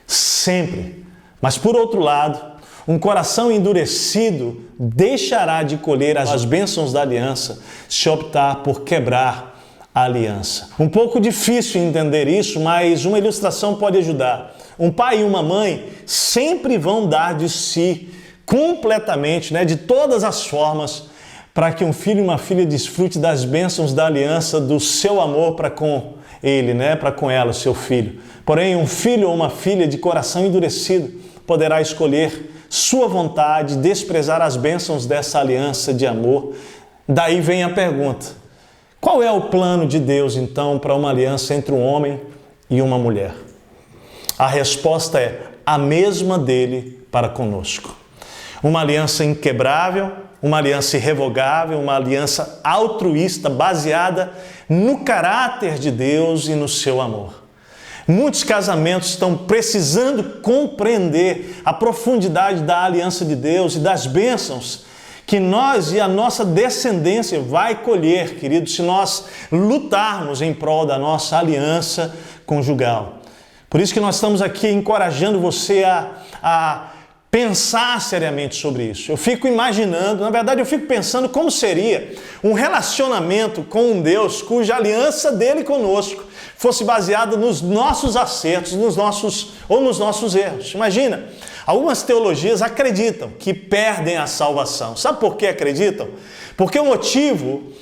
sempre. Mas por outro lado, um coração endurecido deixará de colher as bênçãos da aliança se optar por quebrar a aliança. Um pouco difícil entender isso, mas uma ilustração pode ajudar. Um pai e uma mãe sempre vão dar de si completamente, de todas as formas, para que um filho e uma filha desfrute das bênçãos da aliança, do seu amor para com ele, para com ela, seu filho. Porém, um filho ou uma filha de coração endurecido poderá escolher sua vontade, desprezar as bênçãos dessa aliança de amor. Daí vem a pergunta: qual é o plano de Deus, então, para uma aliança entre um homem e uma mulher? A resposta é a mesma dele para conosco. Uma aliança inquebrável, uma aliança irrevogável, uma aliança altruísta baseada no caráter de Deus e no seu amor. Muitos casamentos estão precisando compreender a profundidade da aliança de Deus e das bênçãos que nós e a nossa descendência vai colher, queridos, se nós lutarmos em prol da nossa aliança conjugal. Por isso que nós estamos aqui encorajando você a pensar seriamente sobre isso. Eu fico imaginando, na verdade eu fico pensando como seria um relacionamento com um Deus cuja aliança dele conosco fosse baseada nos nossos acertos, nos nossos erros. Imagina, algumas teologias acreditam que perdem a salvação. Sabe por que acreditam? Porque o motivo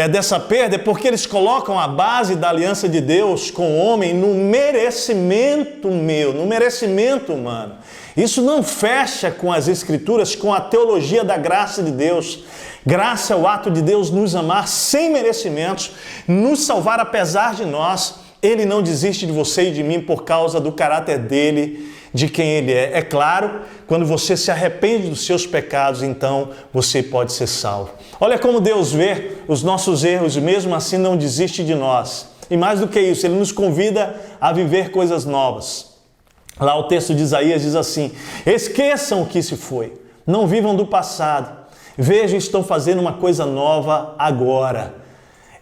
dessa perda é porque eles colocam a base da aliança de Deus com o homem no merecimento no merecimento humano. Isso não fecha com as Escrituras, com a teologia da graça de Deus. Graça é o ato de Deus nos amar sem merecimentos, nos salvar apesar de nós. Ele não desiste de você e de mim por causa do caráter dele, de quem Ele é. É claro, quando você se arrepende dos seus pecados, então você pode ser salvo. Olha como Deus vê os nossos erros e mesmo assim não desiste de nós. E mais do que isso, Ele nos convida a viver coisas novas. Lá o texto de Isaías diz assim: esqueçam o que se foi, não vivam do passado. Vejam, estão fazendo uma coisa nova agora.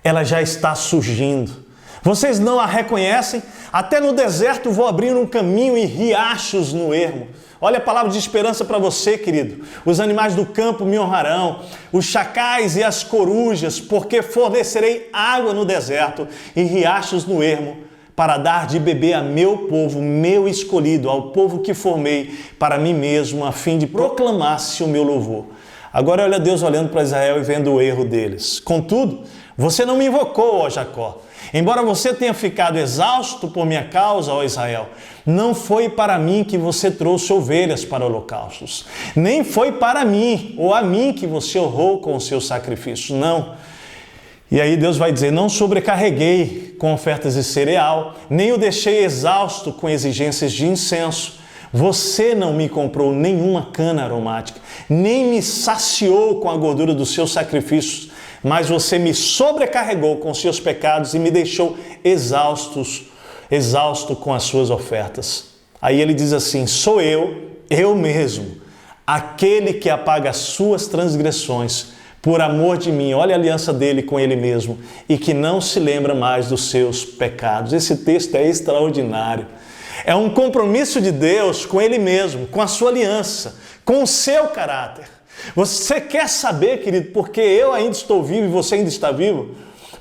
Ela já está surgindo. Vocês não a reconhecem? Até no deserto vou abrir um caminho e riachos no ermo. Olha a palavra de esperança para você, querido. Os animais do campo me honrarão, os chacais e as corujas, porque fornecerei água no deserto e riachos no ermo, para dar de beber a meu povo, meu escolhido, ao povo que formei para mim mesmo, a fim de proclamar-se o meu louvor. Agora olha Deus olhando para Israel e vendo o erro deles. Contudo, você não me invocou, ó Jacó. Embora você tenha ficado exausto por minha causa, ó Israel, não foi para mim que você trouxe ovelhas para holocaustos, nem foi para mim ou a mim que você honrou com os seus sacrifícios, não. E aí Deus vai dizer: não sobrecarreguei com ofertas de cereal, nem o deixei exausto com exigências de incenso. Você não me comprou nenhuma cana aromática, nem me saciou com a gordura dos seus sacrifícios, mas você me sobrecarregou com seus pecados e me deixou exausto com as suas ofertas. Aí ele diz assim: sou eu mesmo, aquele que apaga as suas transgressões por amor de mim. Olha a aliança dele com ele mesmo, e que não se lembra mais dos seus pecados. Esse texto é extraordinário. É um compromisso de Deus com ele mesmo, com a sua aliança, com o seu caráter. Você quer saber, querido, porque eu ainda estou vivo e você ainda está vivo?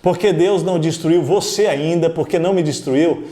Porque Deus não destruiu você ainda, porque não me destruiu,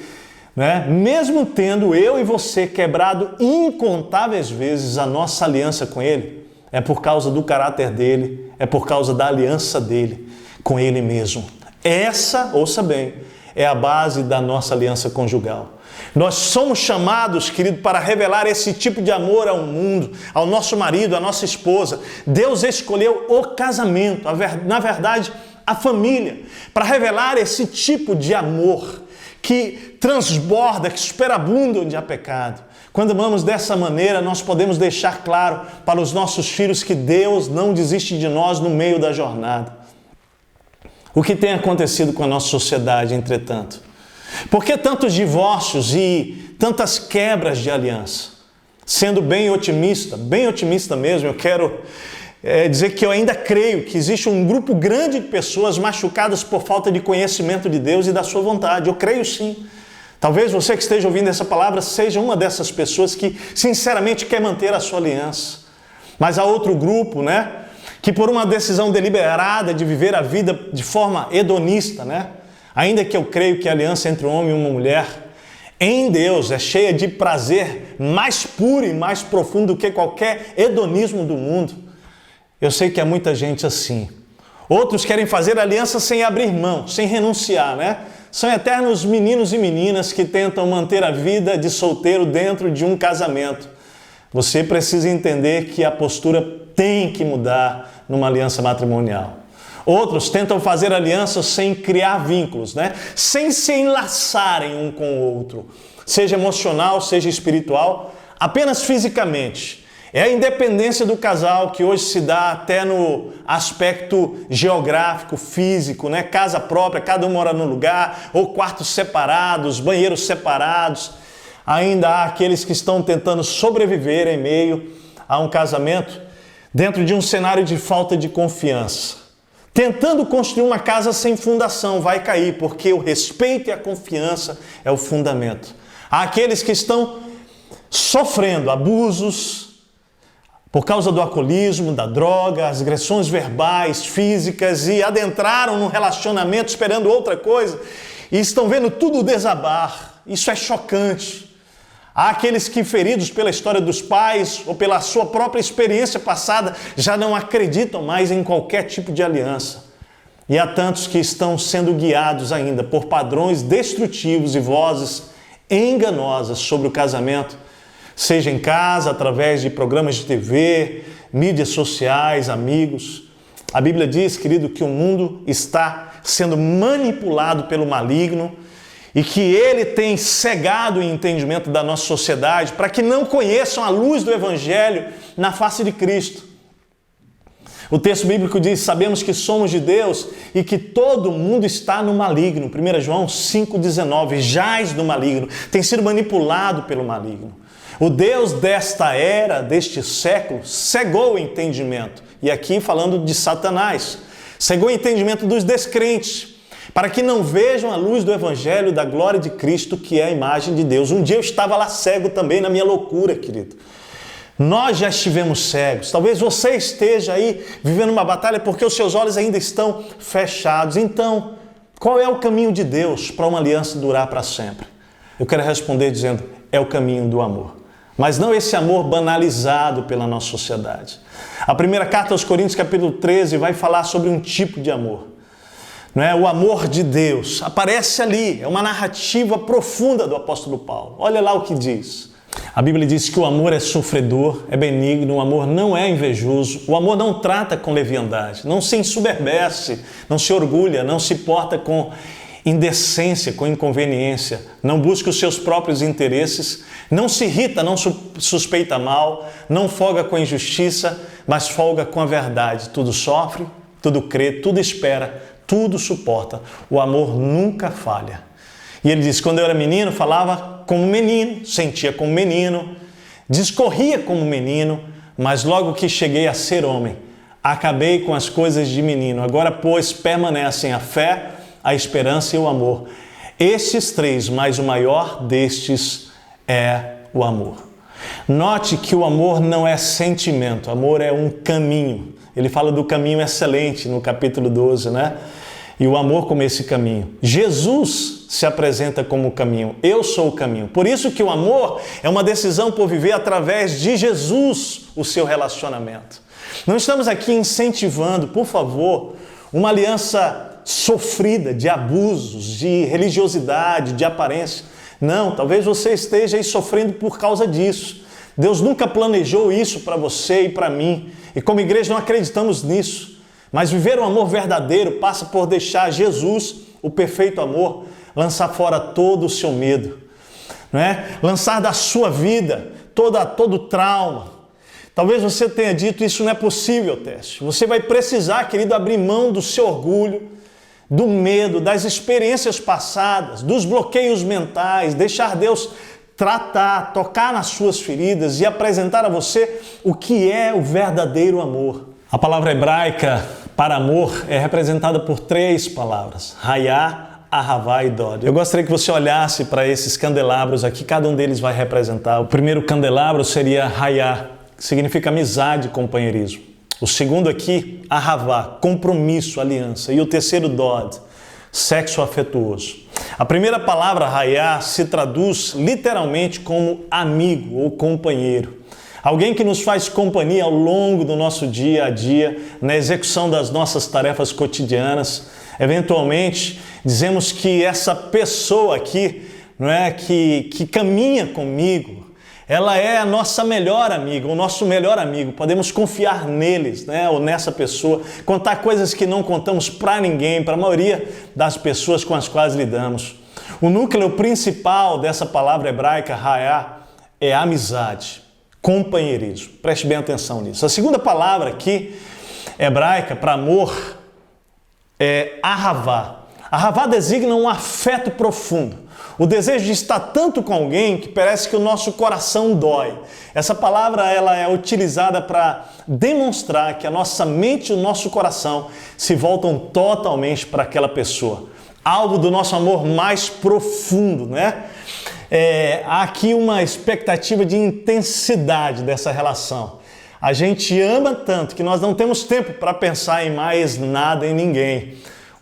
né? Mesmo tendo eu e você quebrado incontáveis vezes a nossa aliança com Ele, é por causa do caráter dele, é por causa da aliança dele com Ele mesmo. Essa, ouça bem, é a base da nossa aliança conjugal. Nós somos chamados, querido, para revelar esse tipo de amor ao mundo, ao nosso marido, à nossa esposa. Deus escolheu o casamento, na verdade, a família, para revelar esse tipo de amor que transborda, que superabunda onde há pecado. Quando amamos dessa maneira, nós podemos deixar claro para os nossos filhos que Deus não desiste de nós no meio da jornada. O que tem acontecido com a nossa sociedade, entretanto? Por que tantos divórcios e tantas quebras de aliança? Sendo bem otimista mesmo, eu quero dizer que eu ainda creio que existe um grupo grande de pessoas machucadas por falta de conhecimento de Deus e da sua vontade. Eu creio sim. Talvez você que esteja ouvindo essa palavra seja uma dessas pessoas que sinceramente quer manter a sua aliança. Mas há outro grupo, que por uma decisão deliberada de viver a vida de forma hedonista, ainda que eu creio que a aliança entre um homem e uma mulher em Deus é cheia de prazer mais puro e mais profundo do que qualquer hedonismo do mundo. Eu sei que há muita gente assim. Outros querem fazer aliança sem abrir mão, sem renunciar, São eternos meninos e meninas que tentam manter a vida de solteiro dentro de um casamento. Você precisa entender que a postura tem que mudar numa aliança matrimonial. Outros tentam fazer alianças sem criar vínculos, sem se enlaçarem um com o outro, seja emocional, seja espiritual, apenas fisicamente. É a independência do casal que hoje se dá até no aspecto geográfico, físico, casa própria, cada um mora num lugar, ou quartos separados, banheiros separados. Ainda há aqueles que estão tentando sobreviver em meio a um casamento dentro de um cenário de falta de confiança. Tentando construir uma casa sem fundação, vai cair, porque o respeito e a confiança é o fundamento. Há aqueles que estão sofrendo abusos por causa do alcoolismo, da droga, as agressões verbais, físicas, e adentraram num relacionamento esperando outra coisa e estão vendo tudo desabar. Isso é chocante. Há aqueles que, feridos pela história dos pais ou pela sua própria experiência passada, já não acreditam mais em qualquer tipo de aliança. E há tantos que estão sendo guiados ainda por padrões destrutivos e vozes enganosas sobre o casamento, seja em casa, através de programas de TV, mídias sociais, amigos. A Bíblia diz, querido, que o mundo está sendo manipulado pelo maligno e que ele tem cegado o entendimento da nossa sociedade para que não conheçam a luz do Evangelho na face de Cristo. O texto bíblico diz: sabemos que somos de Deus e que todo mundo está no maligno. 1 João 5,19, jaz no maligno, tem sido manipulado pelo maligno. O Deus desta era, deste século, cegou o entendimento. E aqui falando de Satanás, cegou o entendimento dos descrentes, para que não vejam a luz do Evangelho da glória de Cristo, que é a imagem de Deus. Um dia eu estava lá cego também na minha loucura, querido. Nós já estivemos cegos. Talvez você esteja aí vivendo uma batalha porque os seus olhos ainda estão fechados. Então, qual é o caminho de Deus para uma aliança durar para sempre? Eu quero responder dizendo: é o caminho do amor. Mas não esse amor banalizado pela nossa sociedade. A primeira carta aos Coríntios, capítulo 13, vai falar sobre um tipo de amor. Não é? O amor de Deus aparece ali, é uma narrativa profunda do apóstolo Paulo. Olha lá o que diz. A Bíblia diz que o amor é sofredor, é benigno, o amor não é invejoso, o amor não trata com leviandade, não se ensoberbece, não se orgulha, não se porta com indecência, com inconveniência, não busca os seus próprios interesses, não se irrita, não suspeita mal, não folga com a injustiça, mas folga com a verdade. Tudo sofre, tudo crê, tudo espera, tudo suporta. O amor nunca falha. E ele diz: quando eu era menino, falava como menino, sentia como menino, discorria como menino, mas logo que cheguei a ser homem, acabei com as coisas de menino. Agora, pois, permanecem a fé, a esperança e o amor. Estes três, mas o maior destes é o amor. Note que o amor não é sentimento, amor é um caminho. Ele fala do caminho excelente no capítulo 12, né? E o amor como esse caminho. Jesus se apresenta como o caminho. Eu sou o caminho. Por isso que o amor é uma decisão por viver através de Jesus o seu relacionamento. Não estamos aqui incentivando, por favor, uma aliança sofrida de abusos, de religiosidade, de aparência. Não, talvez você esteja aí sofrendo por causa disso. Deus nunca planejou isso para você e para mim. E como igreja não acreditamos nisso. Mas viver um amor verdadeiro passa por deixar Jesus, o perfeito amor, lançar fora todo o seu medo. Não é? Lançar da sua vida todo trauma. Talvez você tenha dito: isso não é possível, Teste. Você vai precisar, querido, abrir mão do seu orgulho, do medo, das experiências passadas, dos bloqueios mentais, deixar Deus tratar, tocar nas suas feridas e apresentar a você o que é o verdadeiro amor. A palavra hebraica para amor é representada por 3 palavras: Hayá, Ahavá e Dod. Eu gostaria que você olhasse para esses candelabros aqui, cada um deles vai representar. O primeiro candelabro seria Hayá, que significa amizade e companheirismo. O segundo aqui, Ahavá, compromisso, aliança. E o terceiro, Dod, sexo afetuoso. A primeira palavra, Hayá, se traduz literalmente como amigo ou companheiro. Alguém que nos faz companhia ao longo do nosso dia a dia, na execução das nossas tarefas cotidianas. Eventualmente, dizemos que essa pessoa aqui, não é, que caminha comigo, ela é a nossa melhor amiga, o nosso melhor amigo. Podemos confiar neles, né, ou nessa pessoa, contar coisas que não contamos para ninguém, para a maioria das pessoas com as quais lidamos. O núcleo principal dessa palavra hebraica, Hayá, é amizade, companheirismo. Preste bem atenção nisso. A segunda palavra aqui, hebraica, para amor, é Ahavá. Ahavá designa um afeto profundo. O desejo de estar tanto com alguém que parece que o nosso coração dói. Essa palavra ela é utilizada para demonstrar que a nossa mente e o nosso coração se voltam totalmente para aquela pessoa. Algo do nosso amor mais profundo, né? Há aqui uma expectativa de intensidade dessa relação. A gente ama tanto que nós não temos tempo para pensar em mais nada, em ninguém.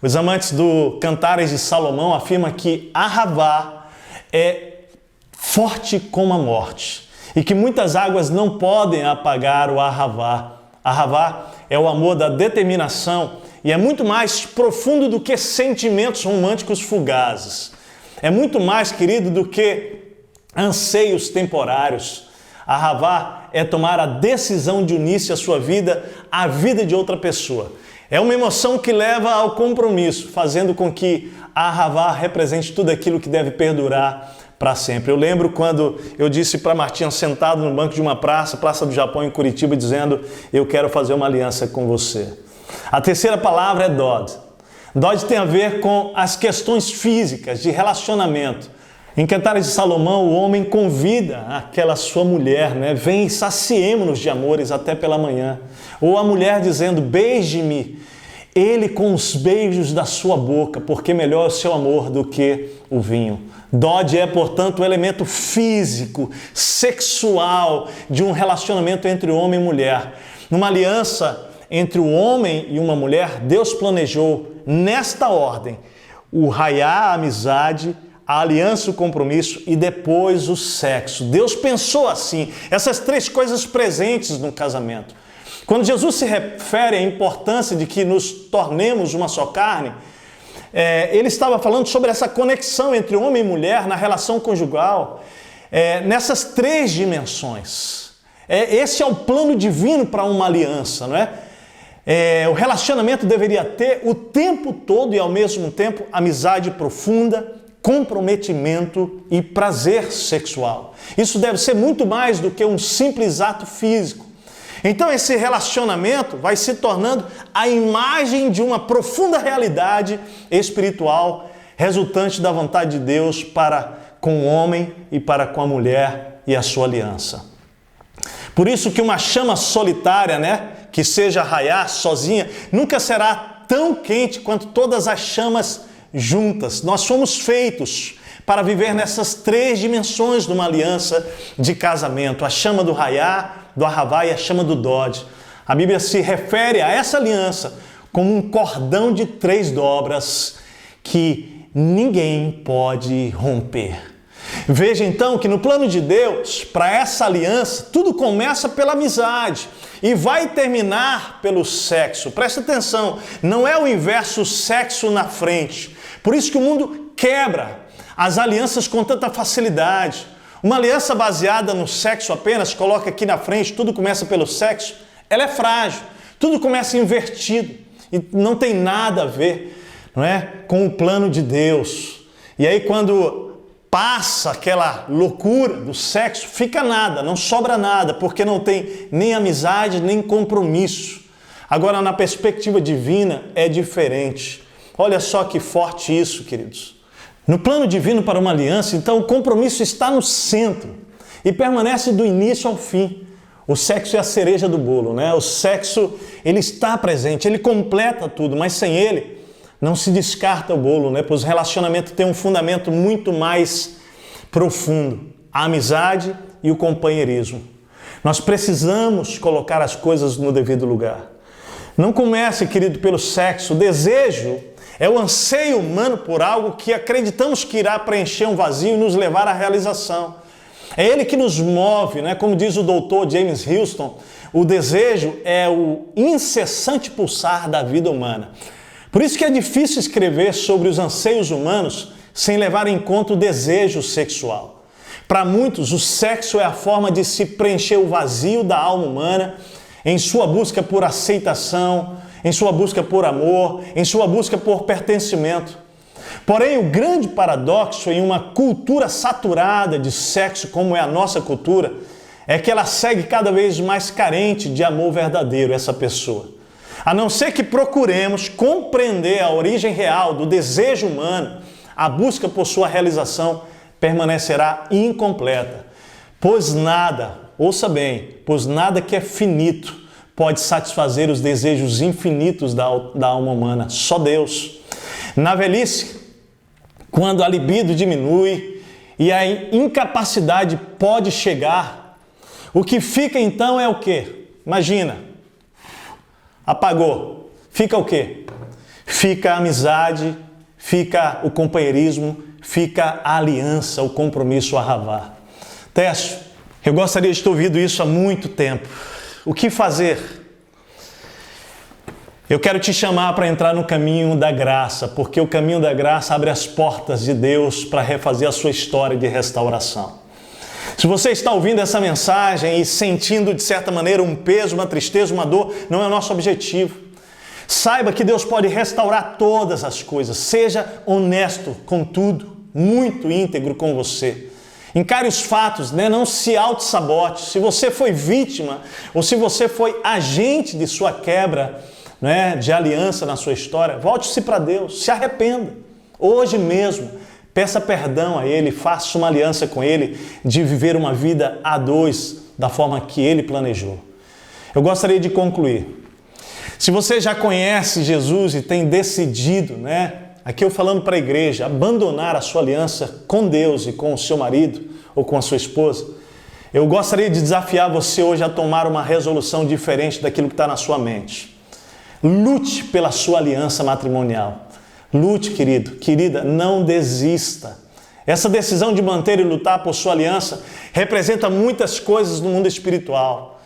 Os amantes do Cantares de Salomão afirmam que Ahavá é forte como a morte e que muitas águas não podem apagar o Ahavá. Ahavá é o amor da determinação e é muito mais profundo do que sentimentos românticos fugazes. É muito mais, querido, do que anseios temporários. Ahavá é tomar a decisão de unir-se a sua vida à vida de outra pessoa. É uma emoção que leva ao compromisso, fazendo com que a Ahavá represente tudo aquilo que deve perdurar para sempre. Eu lembro quando eu disse para Martinha, sentado no banco de uma praça do Japão em Curitiba, dizendo: eu quero fazer uma aliança com você. A terceira palavra é Dod. Dod tem a ver com as questões físicas de relacionamento. Em Cantares de Salomão, o homem convida aquela sua mulher, né? Vem, saciemo-nos de amores até pela manhã. Ou a mulher dizendo: beije-me, ele com os beijos da sua boca, porque melhor é o seu amor do que o vinho. Dod é, portanto, o elemento físico, sexual de um relacionamento entre homem e mulher. Numa aliança entre o homem e uma mulher, Deus planejou nesta ordem o raiá, a amizade, a aliança, o compromisso e depois o sexo. Deus pensou assim, essas três coisas presentes no casamento. Quando Jesus se refere à importância de que nos tornemos uma só carne, ele estava falando sobre essa conexão entre homem e mulher na relação conjugal, nessas três dimensões. Esse é o plano divino para uma aliança, não é? O relacionamento deveria ter o tempo todo e ao mesmo tempo amizade profunda, comprometimento e prazer sexual. Isso deve ser muito mais do que um simples ato físico. Então esse relacionamento vai se tornando a imagem de uma profunda realidade espiritual resultante da vontade de Deus para com o homem e para com a mulher e a sua aliança. Por isso que uma chama solitária, né, que seja raiar sozinha, nunca será tão quente quanto todas as chamas juntas. Nós fomos feitos para viver nessas três dimensões de uma aliança de casamento. A chama do raiá, do Ahavá e a chama do Dod. A Bíblia se refere a essa aliança como um cordão de 3 dobras que ninguém pode romper. Veja então que no plano de Deus, para essa aliança, tudo começa pela amizade e vai terminar pelo sexo. Presta atenção, não é o inverso, o sexo na frente. Por isso que o mundo quebra as alianças com tanta facilidade. Uma aliança baseada no sexo apenas, coloca aqui na frente, tudo começa pelo sexo, ela é frágil, tudo começa invertido e não tem nada a ver, não é, com o plano de Deus. E aí quando passa aquela loucura do sexo, fica nada, não sobra nada, porque não tem nem amizade, nem compromisso. Agora, na perspectiva divina, é diferente. Olha só que forte isso, queridos. No plano divino para uma aliança, então, o compromisso está no centro e permanece do início ao fim. O sexo é a cereja do bolo, né? O sexo, ele está presente, ele completa tudo, mas sem ele não se descarta o bolo, né? Pois o relacionamento tem um fundamento muito mais profundo, a amizade e o companheirismo. Nós precisamos colocar as coisas no devido lugar. Não comece, querido, pelo sexo. O desejo é o anseio humano por algo que acreditamos que irá preencher um vazio e nos levar à realização. É ele que nos move, né? Como diz o doutor James Houston, o desejo é o incessante pulsar da vida humana. Por isso que é difícil escrever sobre os anseios humanos sem levar em conta o desejo sexual. Para muitos, o sexo é a forma de se preencher o vazio da alma humana em sua busca por aceitação, em sua busca por amor, em sua busca por pertencimento. Porém, o grande paradoxo em uma cultura saturada de sexo, como é a nossa cultura, é que ela segue cada vez mais carente de amor verdadeiro, essa pessoa. A não ser que procuremos compreender a origem real do desejo humano, a busca por sua realização permanecerá incompleta. Pois nada, ouça bem, pois nada que é finito pode satisfazer os desejos infinitos da alma humana, só Deus. Na velhice, quando a libido diminui e a incapacidade pode chegar, o que fica então é o quê? Imagina, apagou, fica o quê? Fica a amizade, fica o companheirismo, fica a aliança, o compromisso, a Ahavá. Técio, eu gostaria de ter ouvido isso há muito tempo. O que fazer? Eu quero te chamar para entrar no caminho da graça, porque o caminho da graça abre as portas de Deus para refazer a sua história de restauração. Se você está ouvindo essa mensagem e sentindo de certa maneira um peso, uma tristeza, uma dor, não é o nosso objetivo. Saiba que Deus pode restaurar todas as coisas. Seja honesto com tudo, muito íntegro com você. Encare os fatos, né? Não se auto-sabote. Se você foi vítima ou se você foi agente de sua quebra, né, de aliança na sua história, volte-se para Deus, se arrependa. Hoje mesmo, peça perdão a Ele, faça uma aliança com Ele de viver uma vida a dois da forma que Ele planejou. Eu gostaria de concluir. Se você já conhece Jesus e tem decidido, né, aqui eu falando para a igreja, abandonar a sua aliança com Deus e com o seu marido ou com a sua esposa, eu gostaria de desafiar você hoje a tomar uma resolução diferente daquilo que está na sua mente. Lute pela sua aliança matrimonial. Lute, querido, querida, não desista. Essa decisão de manter e lutar por sua aliança representa muitas coisas no mundo espiritual.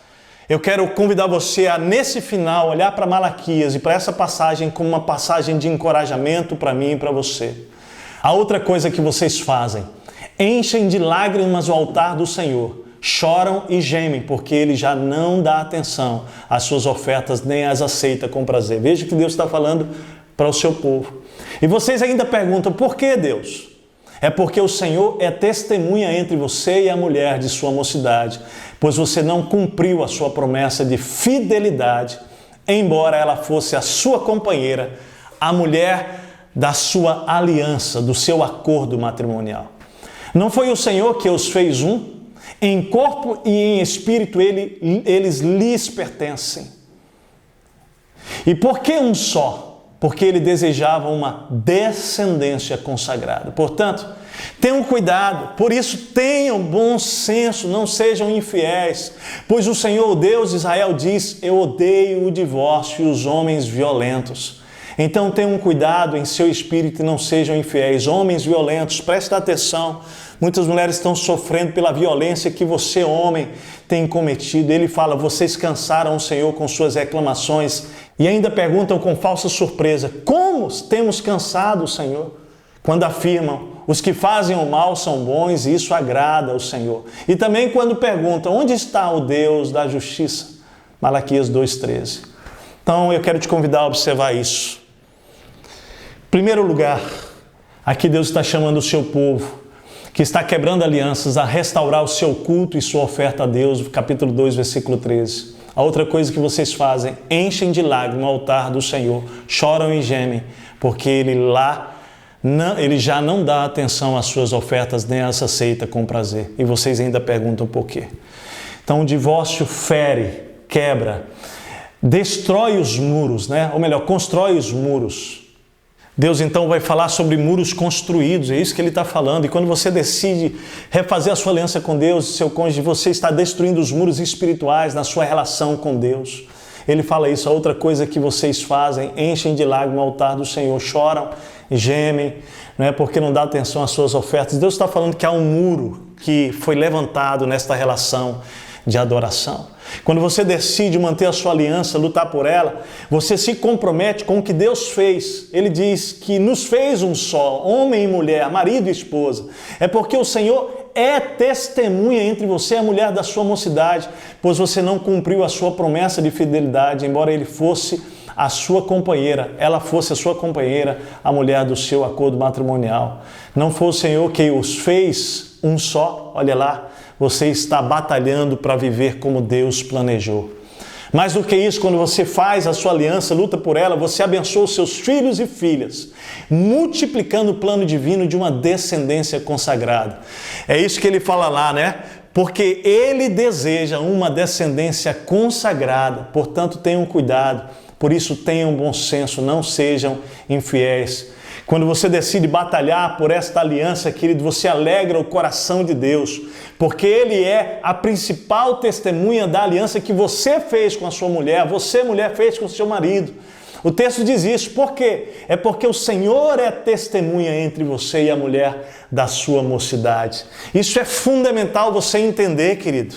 Eu quero convidar você a, nesse final, olhar para Malaquias e para essa passagem como uma passagem de encorajamento para mim e para você. A outra coisa que vocês fazem, enchem de lágrimas o altar do Senhor, choram e gemem, porque Ele já não dá atenção às suas ofertas, nem as aceita com prazer. Veja que Deus está falando para o seu povo. E vocês ainda perguntam, por que Deus? É porque o Senhor é testemunha entre você e a mulher de sua mocidade, pois você não cumpriu a sua promessa de fidelidade, embora ela fosse a sua companheira, a mulher da sua aliança, do seu acordo matrimonial. Não foi o Senhor que os fez um? Em corpo e em espírito eles lhes pertencem. E por que um só? Porque ele desejava uma descendência consagrada. Portanto, tenham cuidado, por isso tenham bom senso, não sejam infiéis, pois o Senhor, o Deus de Israel, diz: eu odeio o divórcio e os homens violentos. Então tenham cuidado em seu espírito e não sejam infiéis. Homens violentos, presta atenção, muitas mulheres estão sofrendo pela violência que você, homem, tem cometido. Ele fala: vocês cansaram o Senhor com suas reclamações. E ainda perguntam com falsa surpresa: como temos cansado o Senhor? Quando afirmam: os que fazem o mal são bons e isso agrada ao Senhor. E também quando perguntam: onde está o Deus da justiça? Malaquias 2,13. Então eu quero te convidar a observar isso. Em primeiro lugar, aqui Deus está chamando o seu povo, que está quebrando alianças, a restaurar o seu culto e sua oferta a Deus, capítulo 2, versículo 13. A outra coisa que vocês fazem, enchem de lágrimas o altar do Senhor, choram e gemem, porque Ele já não dá atenção às suas ofertas, nem as aceita com prazer. E vocês ainda perguntam por quê. Então o divórcio fere, quebra, destrói os muros, né? Ou melhor, constrói os muros. Deus então vai falar sobre muros construídos, é isso que Ele está falando. E quando você decide refazer a sua aliança com Deus e seu cônjuge, você está destruindo os muros espirituais na sua relação com Deus. Ele fala isso. A outra coisa que vocês fazem, enchem de lágrimas o altar do Senhor, choram e gemem, né, porque não dá atenção às suas ofertas. Deus está falando que há um muro que foi levantado nesta relação de adoração. Quando você decide manter a sua aliança, lutar por ela, você se compromete com o que Deus fez. Ele diz que nos fez um só, homem e mulher, marido e esposa. É porque o Senhor é testemunha entre você e a mulher da sua mocidade, pois você não cumpriu a sua promessa de fidelidade, embora ele fosse a sua companheira, ela fosse a sua companheira, a mulher do seu acordo matrimonial. Não foi o Senhor que os fez um só, olha lá, você está batalhando para viver como Deus planejou. Mais do que isso, quando você faz a sua aliança, luta por ela, você abençoa os seus filhos e filhas, multiplicando o plano divino de uma descendência consagrada. É isso que ele fala lá, né? Porque ele deseja uma descendência consagrada, portanto tenham cuidado, por isso tenham bom senso, não sejam infiéis. Quando você decide batalhar por esta aliança, querido, você alegra o coração de Deus, porque Ele é a principal testemunha da aliança que você fez com a sua mulher, você, mulher, fez com o seu marido. O texto diz isso, por quê? É porque o Senhor é testemunha entre você e a mulher da sua mocidade. Isso é fundamental você entender, querido.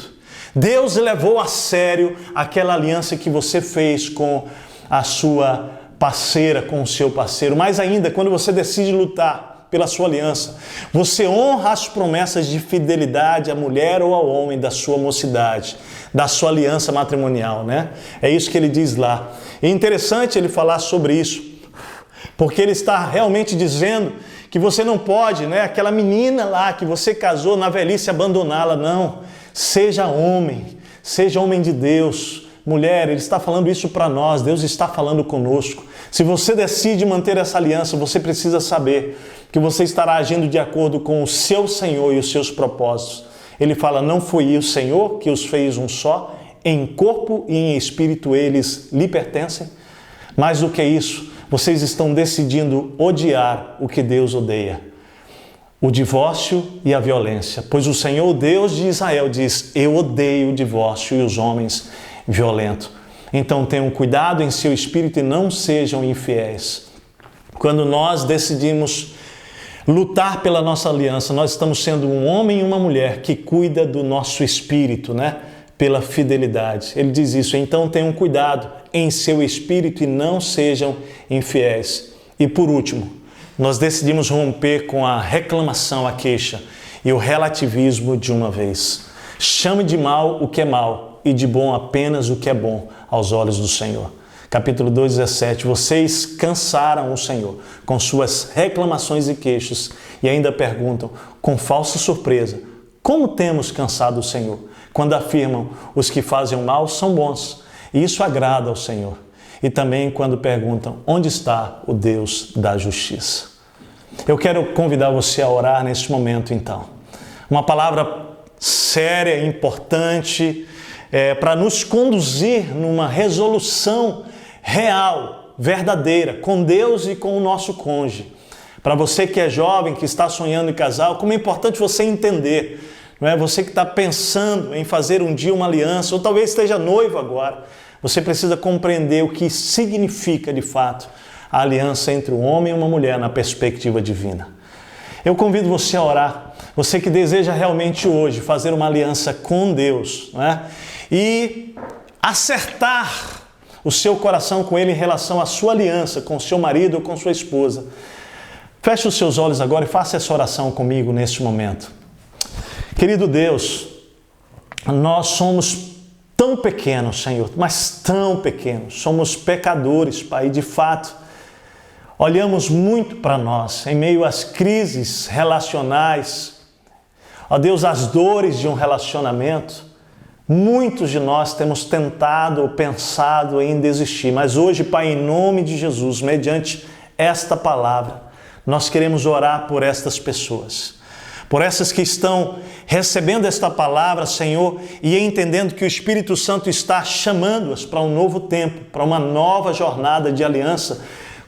Deus levou a sério aquela aliança que você fez com a sua parceira, com o seu parceiro. Mais ainda, quando você decide lutar pela sua aliança. Você honra as promessas de fidelidade à mulher ou ao homem da sua mocidade, da sua aliança matrimonial, né? É isso que ele diz lá. É interessante ele falar sobre isso, porque ele está realmente dizendo que você não pode, né? Aquela menina lá que você casou na velhice, abandoná-la, não. Seja homem de Deus. Mulher, ele está falando isso para nós, Deus está falando conosco. Se você decide manter essa aliança, você precisa saber que você estará agindo de acordo com o seu Senhor e os seus propósitos. Ele fala, não foi o Senhor que os fez um só, em corpo e em espírito eles lhe pertencem. Mais do que isso, vocês estão decidindo odiar o que Deus odeia, o divórcio e a violência. Pois o Senhor, Deus de Israel, diz, eu odeio o divórcio e os homens violentos. Então tenham cuidado em seu espírito e não sejam infiéis. Quando nós decidimos lutar pela nossa aliança, nós estamos sendo um homem e uma mulher que cuida do nosso espírito, né? Pela fidelidade. Ele diz isso, então tenham cuidado em seu espírito e não sejam infiéis. E por último, nós decidimos romper com a reclamação, a queixa e o relativismo de uma vez. Chame de mal o que é mal e de bom apenas o que é bom aos olhos do Senhor. Capítulo 2, 17. Vocês cansaram o Senhor com suas reclamações e queixas e ainda perguntam, com falsa surpresa, como temos cansado o Senhor? Quando afirmam, os que fazem o mal são bons. E isso agrada ao Senhor. E também quando perguntam, onde está o Deus da justiça? Eu quero convidar você a orar neste momento, então. Uma palavra séria, importante, para nos conduzir numa resolução real, verdadeira, com Deus e com o nosso cônjuge. Para você que é jovem, que está sonhando em casar, como é importante você entender, não é? Você que está pensando em fazer um dia uma aliança, ou talvez esteja noivo agora, você precisa compreender o que significa de fato a aliança entre um homem e uma mulher na perspectiva divina. Eu convido você a orar, você que deseja realmente hoje fazer uma aliança com Deus, não é? E acertar o seu coração com Ele em relação à sua aliança com seu marido ou com sua esposa. Feche os seus olhos agora e faça essa oração comigo neste momento. Querido Deus, nós somos tão pequenos, Senhor, mas tão pequenos. Somos pecadores, Pai, e de fato olhamos muito para nós em meio às crises relacionais, ó Deus, às dores de um relacionamento. Muitos de nós temos tentado ou pensado em desistir, mas hoje, Pai, em nome de Jesus, mediante esta palavra, nós queremos orar por estas pessoas, por essas que estão recebendo esta palavra, Senhor, e entendendo que o Espírito Santo está chamando-as para um novo tempo, para uma nova jornada de aliança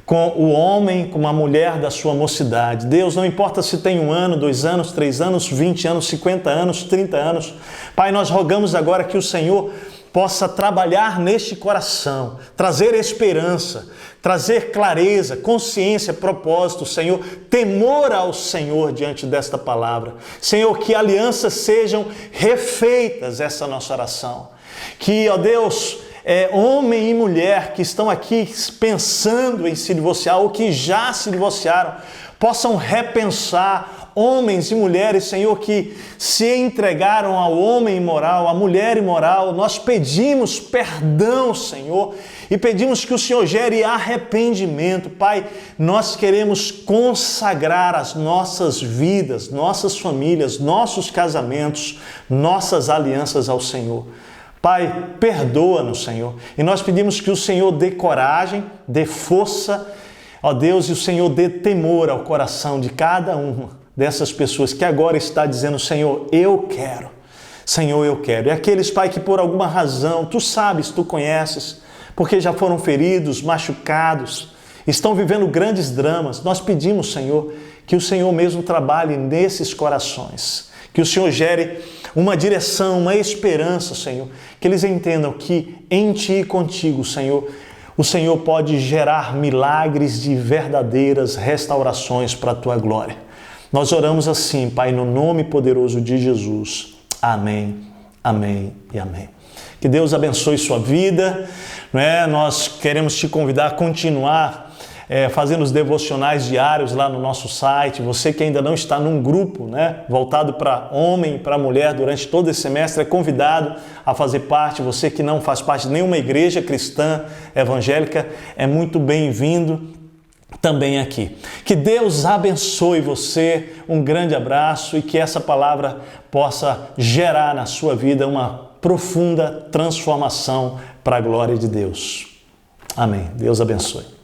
com o homem, com a mulher da sua mocidade. Deus, não importa se tem 1 ano, 2 anos, 3 anos, 20 anos, 50 anos, 30 anos. Pai, nós rogamos agora que o Senhor possa trabalhar neste coração, trazer esperança, trazer clareza, consciência, propósito, Senhor, temor ao Senhor diante desta palavra. Senhor, que alianças sejam refeitas, essa é a nossa oração. Que, ó Deus, homem e mulher que estão aqui pensando em se divorciar ou que já se divorciaram, possam repensar, homens e mulheres, Senhor, que se entregaram ao homem imoral, à mulher imoral. Nós pedimos perdão, Senhor, e pedimos que o Senhor gere arrependimento. Pai, nós queremos consagrar as nossas vidas, nossas famílias, nossos casamentos, nossas alianças ao Senhor. Pai, perdoa-nos, Senhor. E nós pedimos que o Senhor dê coragem, dê força, ó Deus, e o Senhor dê temor ao coração de cada uma dessas pessoas que agora está dizendo, Senhor, eu quero. Senhor, eu quero. E aqueles, Pai, que por alguma razão, Tu sabes, Tu conheces, porque já foram feridos, machucados, estão vivendo grandes dramas. Nós pedimos, Senhor, que o Senhor mesmo trabalhe nesses corações. Que o Senhor gere uma direção, uma esperança, Senhor. Que eles entendam que em Ti e contigo, Senhor, o Senhor pode gerar milagres de verdadeiras restaurações para a Tua glória. Nós oramos assim, Pai, no nome poderoso de Jesus. Amém, amém e amém. Que Deus abençoe sua vida. Não é? Nós queremos te convidar a continuar fazendo os devocionais diários lá no nosso site. Você que ainda não está num grupo, né, voltado para homem e para mulher durante todo esse semestre, é convidado a fazer parte. Você que não faz parte de nenhuma igreja cristã evangélica, é muito bem-vindo também aqui. Que Deus abençoe você, um grande abraço e que essa palavra possa gerar na sua vida uma profunda transformação para a glória de Deus. Amém. Deus abençoe.